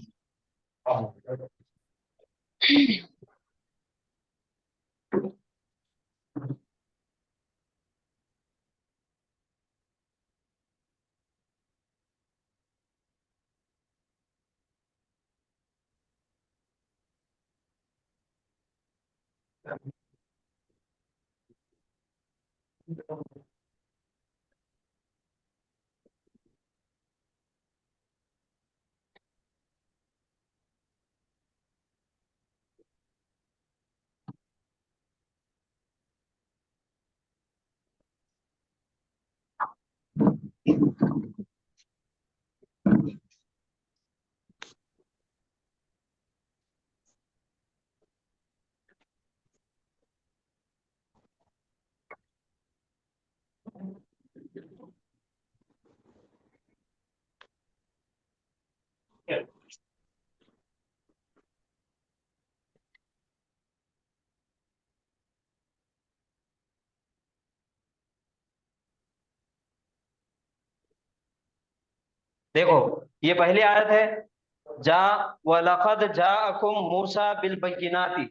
देखो ये पहली आयत है, जा वलक़द जाअकुम मूसा बिल बय्यिनाति,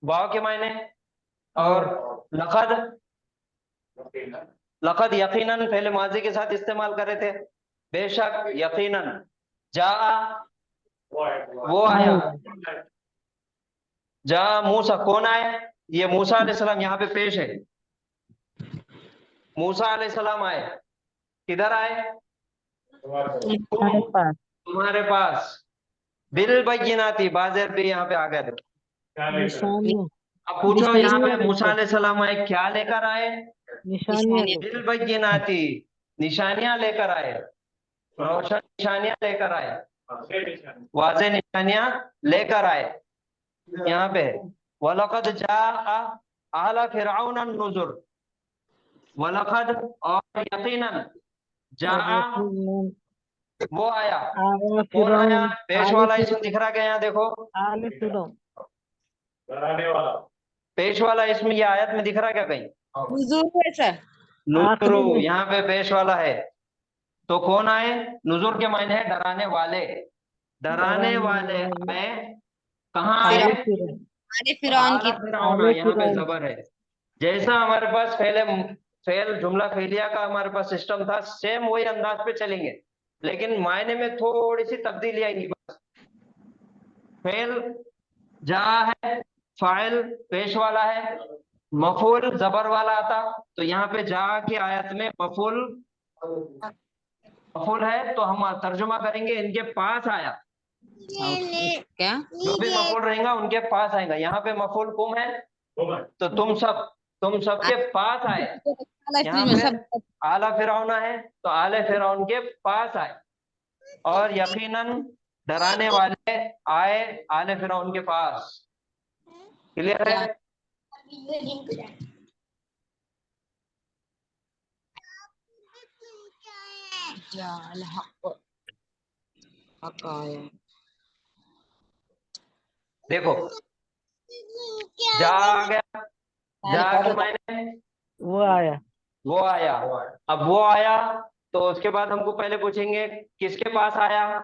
वाव के मायने, और लक़द, लक़द यकीनन पहले माजी के साथ इस्तेमाल कर रहे थे, बेशक यकीनन। जा वो आया, जा मूसा कौन आए? ये मूसा अलैहिस्सलाम यहाँ पे पेश है। मूसा अलैहिस्सलाम आए, किधर आए? तुम्हारे पास। बिल बय्यिनाति, बाज़र भी यहाँ पे आ गए थे। अब पूछो यहाँ पे मूसा अलैहिस्सलाम आए, क्या लेकर आए? बिल बय्यिनाति, निशानियां लेकर आए, रोशन निशानियां लेकर आए, वाज़े निशानियां लेकर आए। यहाँ पे वलक़द जाअ आला फिरऔन अन्नुज़ुर, वलक़द और यकीनन, जाअ वो आया, कौन आया? पेश वाला इसमें दिख रहा क्या? यहाँ देखो पेश वाला इसमें, ये आयत में दिख रहा क्या कहीं? नुज़ुर, यहाँ पे पेश वाला है। तो कौन आए? नुज़ुर के मायने है डराने वाले, डराने वाले आए। कहाँ आए?
आले फिरौन की
आला फिरौना, यहाँ पे जबर है। जैसा हमारे पास पहले फेल जुमला फेलिया का हमारे पास सिस्टम था, सेम वही अंदाज पे चलेंगे, लेकिन मायने में थोड़ी सी तब्दीली आएगी बस। फेल जा है, फाइल पेश वाला है, मफूल जबर वाला आता, तो यहाँ पे जा की आयत में मफूल है, तो हम तर्जुमा करेंगे इनके पास आया।
क्या?
जो भी मफूल रहेगा उनके पास आएगा। यहाँ पे मफूल कुम है, तो तुम सबके पास आए। यहाँ पे आला फिरौना है, तो आले फिरौन के पास आए, और यकीनन डराने वाले आए आले फिरौन के पास। क्लियर है? देखो जा आ गया, जा के मायने
वो आया।
वो आया। अब वो आया तो उसके बाद हमको पहले पूछेंगे किसके पास आया,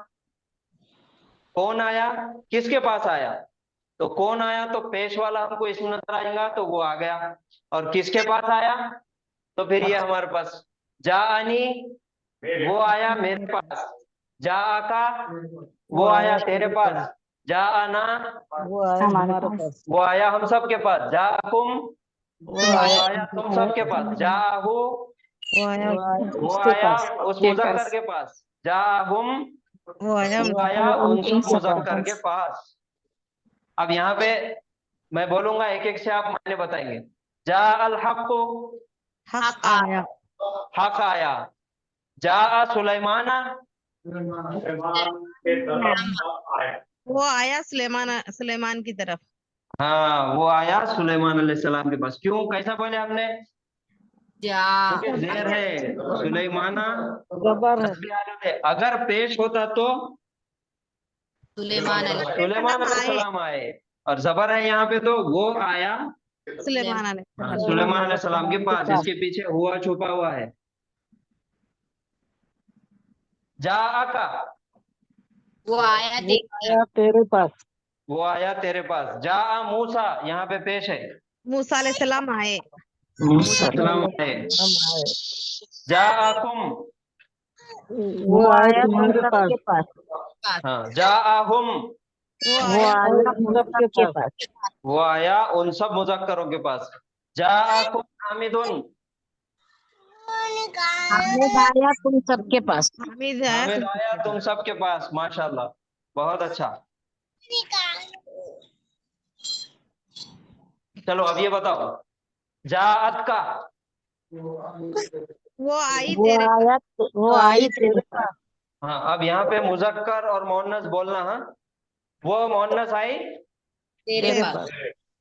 कौन आया, किसके पास आया। तो कौन आया तो पेश वाला हमको इसमें नजर आएगा, तो वो आ गया। और किसके पास आया, तो फिर ये हमारे पास जा आनी, वो आया मेरे पास। जा आका, वो आया तेरे पास। जा आना,
वो आया हमारे पास।
वो आया हम सब के पास। जा आकुम,
वो आया
तुम सब के पास। जा आहू,
वो आया
वो
उसके
आया
पास।
उस मुजक्कर के पास। जा आहुम,
वो आया
वो आया उन
उनके
सब मुजक्कर के पास। अब यहाँ पे मैं बोलूंगा एक एक से आप मायने बताएंगे। जा अल हक,
हक आया।
हक आया। जा सुलेमाना,
वो आया सुलेमान की तरफ।
हाँ वो आया सुलेमान अलैहिस्सलाम के पास। क्यों, कैसा बोले हमने? क्योंकि जेर है, सुलेमाना
जबर है।
तस्बीह हालत है। अगर पेश होता तो सुलेमान अलैहिस्सलाम आए, और जबर है यहाँ पे, तो वो आया सुलेमान अलैहिस्सलाम के पास। इसके पीछे हुआ छुपा हुआ है। जा आका,
वो आया
तेरे पास।
वो आया तेरे पास। जा आ मूसा, यहाँ पे पेश है,
मूसा अलैहिस्सलाम आए।
सलाम आए। जा आकुम,
वो आया तुम्हारे पास।
हाँ। जा आहुम,
वो
वो
आया
आया हम सबके पास।
वो आया उन सब मुजक्करों के पास। जा आकुम हामिदुन,
हामिद आया तुम सबके पास।
हामिद आया
हामिद आया तुम सबके पास। माशाल्लाह, बहुत अच्छा। चलो अब ये बताओ, जाअत का,
वो आई
वो
तेरे
आया वो आई तेरे पास।
हाँ अब यहाँ पे मुजक्कर और मोहन्नस बोलना। हाँ, वो मोहन्नस आई
तेरे पास।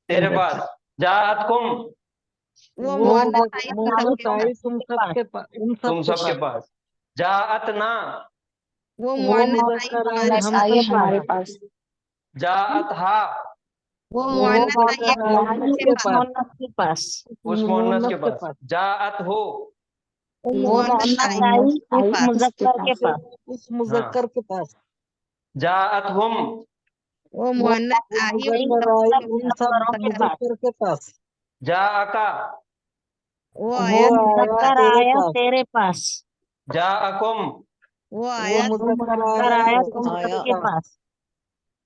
तेरे पास। जाअत कुम,
वो
वो
मोहन्नस आई
तुम सबके पास।
तुम सबके पास। जाअत ना,
वो
वो
मोहन्नस आई
हम
हमारे
पास।
जाअत हा,
वो
वो
मोहन्नस आई
मोहन्नस के पास।
उस मोहन्नस के पास। जाअत हो,
वो मोहन्नस आई उस मुजक्कर के पास। उस
मुजक्कर
के पास।
जाअत हुम,
वो मोहन्नस आई
उन सब मुजक्कर के पास।
जाअका,
वो
वो
आया
मुजक्कर आया तेरे पास।
जाअकुम,
वो
वो
आया
मुजक्कर आया तुम सबके पास।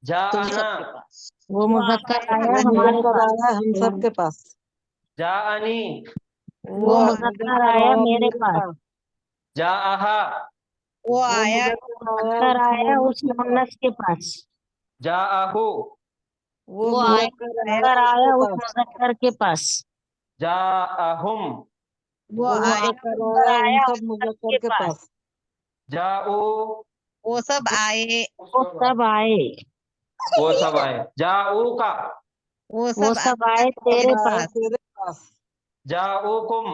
जाअना,
वो मुजक्कर आया हमारे पास। हम सबके पास।
जाअनी,
वो मुजक्कर आया मेरे पास।
जाअहा,
वो आया
मुजक्कर आया उस मुन्नस के पास।
जाअहु,
वो मुजक्कर आया उस मुजक्कर के पास।
जाअहुम,
वो आया
मुजक्कर आया उन सब मुजक्कर के पास।
जाऊ,
वो सब आए
वो सब आए।
वो सब आए। जाऊ का,
वो
वो सब आए तेरे पास।
जाऊकुम,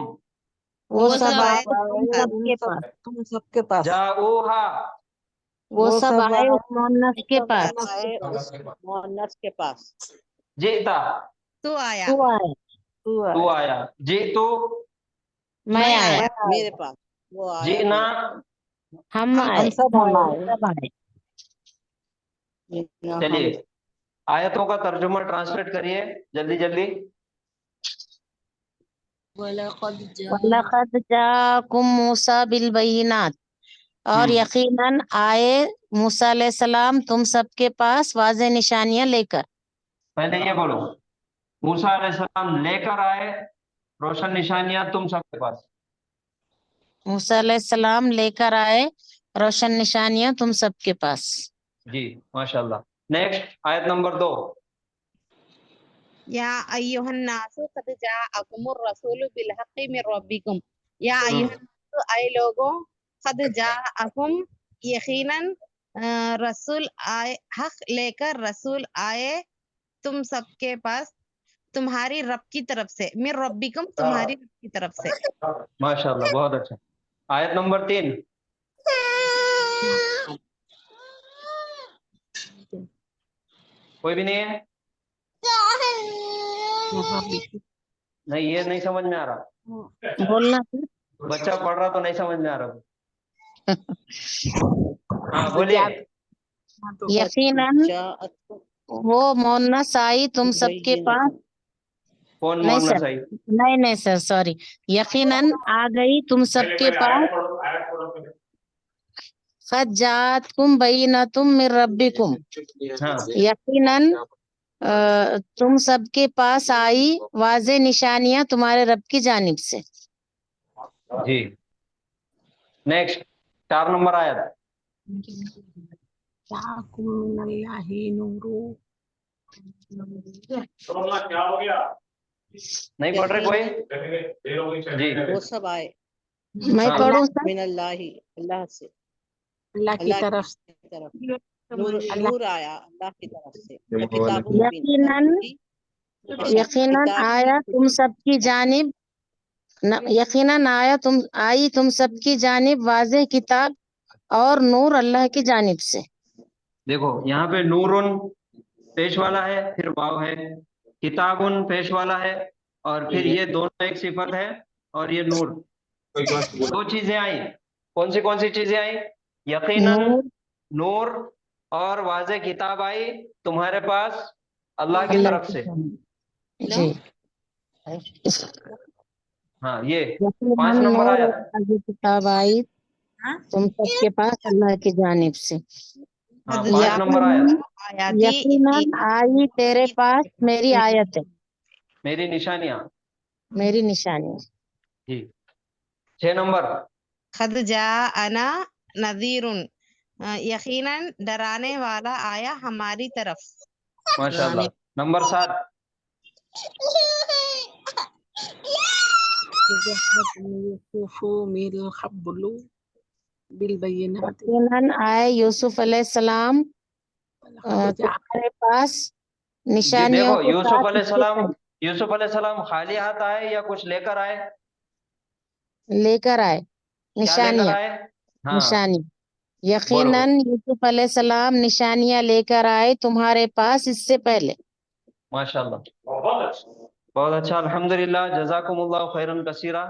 वो सब आए तुम सबके पास।
जाऊहा,
वो सब आए उस मुन्नस के पास।
मोहन्नस के पास।
जीता,
तू आया
तू आया।
तू आया। जीतू,
मैं आया।
मेरे पास। वो आया
जीना,
हम आए।
सब आए।
सब आए।
चलिए आयतों का तर्जुमा ट्रांसलेट करिए जल्दी जल्दी।
वलक़द जाकुम मूसा बिल बय्यिनात, और यकीनन आए मूसा अलैहिस्सलाम तुम सबके पास वाज़े निशानियां लेकर।
पहले ये बोलो, मूसा अलैहिस्सलाम लेकर आए रोशन निशानियां तुम सबके पास।
मूसा अलैहिस्सलाम लेकर आए रोशन निशानियां तुम सबके पास।
जी माशाल्लाह। नेक्स्ट आयत नंबर 2।
या अय्युहन नासु क़द जाअकुमुर रसूलु बिल हक़्क़ि मिर रब्बिकुम। या अय्युहन नासु, आए लोगों, क़द जाअकुम, यकीनन रसूल आए, हक लेकर रसूल आए तुम सबके पास तुम्हारी रब की तरफ से, मिर रब्बिकुम, तुम्हारी रब की तरफ से।
माशाल्लाह, बहुत अच्छा। आयत नंबर 3। कोई भी नहीं है? नहीं, ये नहीं समझ में आ रहा।
बोलना
बच्चा पढ़ रहा तो नहीं समझ में आ रहा। हाँ बोलिए।
यकीनन वो मोहन्नस आई तुम सबके पास।
कौन
नहीं
मोहन्नस
सर,
आई?
नहीं सर, सॉरी। यकीनन आ गई तुम सबके पास क़द जाअतकुम बय्यिनतुम मिर रब्बिकुम। यकीनन तुम सबके पास आई वाज़े निशानियां तुम्हारे रब की जानिब से।
जी। नेक्स्ट 4 नंबर आयत। क्या हो गया? नहीं पढ़ रहे कोई? जी
वो सब आए।
मैं पढ़ूं सर?
मिनल्लाहि, अल्लाह से,
अल्लाह की तरफ से।
नूर आया अल्लाह की तरफ से। किताबुन मुबीन,
यकीनन आया तुम सबकी जानिब, यकीनन आया तुम सबकी जानिब वाज़े किताब और नूर अल्लाह की जानिब से।
देखो यहाँ पे नूरुन पेश वाला है, फिर वाव है, किताबुन पेश वाला है, और फिर ये दोनों एक सिफत है, और ये नूर। 2 चीजें आई। कौन सी चीजें आई? यकीनन नूर और वाज़े किताब आई तुम्हारे पास अल्लाह की तरफ से।
जी
हाँ, ये 5 नंबर आयत।
किताब आई तुम सबके पास अल्लाह की जानिब से।
हाँ, 5 नंबर आयत।
यकीनन आई तेरे पास मेरी आयत है,
मेरी निशानियां।
मेरी निशानी।
जी। 6 नंबर।
क़द जाअना नज़ीरुन, यकीनन डराने वाला आया हमारी तरफ।
माशाल्लाह। नंबर 7।
यकीनन आए यूसुफ अलैहिस्सलाम तुम्हारे पास
जी
निशानियों
देखो,
के साथ
यूसुफ अलैहिस्सलाम खाली हाथ आए या कुछ लेकर आए?
लेकर आए
क्या लेकर
निशानियां।
आए? हाँ
निशानी
बोलो।
यकीनन यूसुफ अलैहिस्सलाम निशानियां लेकर आए तुम्हारे पास इससे पहले।
माशाल्लाह, बहुत अच्छा। अल्हम्दुलिल्लाह, जज़ाकुमुल्लाह खैरन कसीरा।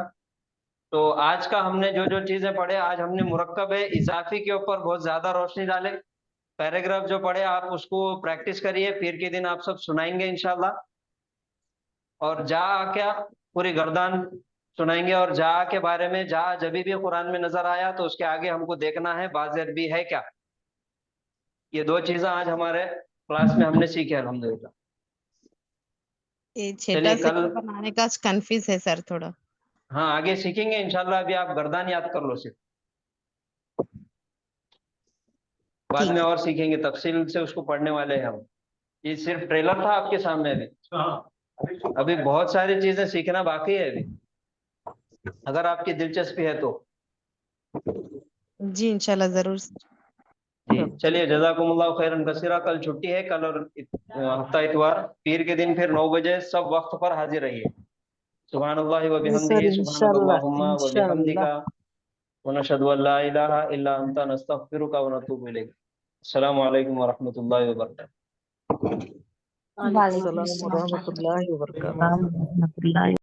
तो आज का हमने जो चीजें पढ़े, आज हमने मुरक्कब इजाफी के ऊपर बहुत ज्यादा रोशनी डाले। पैराग्राफ जो पढ़े आप उसको प्रैक्टिस करिए, फिर के दिन आप सब सुनाएंगे इंशाल्लाह। और जा क्या पूरी गर्दान सुनाएंगे, और जा के बारे में, जा जब भी कुरान में नजर आया तो उसके आगे हमको देखना है बाज़ अरबी है क्या। ये 2 चीजें आज हमारे क्लास में हमने सीखे अल्हम्दुलिल्लाह।
ये छठा
चलिए
से
कल,
बनाने का कंफ्यूज है सर थोड़ा।
हाँ आगे सीखेंगे इंशाल्लाह। अभी आप गर्दान याद कर लो सिर्फ, बाद में और सीखेंगे तफसील से, उसको पढ़ने वाले हैं हम। ये सिर्फ ट्रेलर था आपके सामने, अभी बहुत सारी चीजें सीखना बाकी है अभी, अगर आपकी दिलचस्पी है तो।
जी इंशाल्लाह जरूर।
जी चलिए, जज़ाकुमुल्लाह खैरन कसीरा। कल छुट्टी है, कल और हफ्ता इतवार, पीर के दिन फिर 9 बजे सब वक्त पर हाजिर रहिए। सुभानअल्लाहि व बिहम्दिही, सुभानकल्लाहुम्मा व बिहम्दिका, व नशहदु अल्ला इलाहा इल्ला अंता, नस्तगफिरुका व नतूबु इलैक। अस्सलामु अलैकुम व रहमतुल्लाहि व बरकातुहू।
वालेकुम अस्सलाम व रहमतुल्लाहि व बरकातुहू।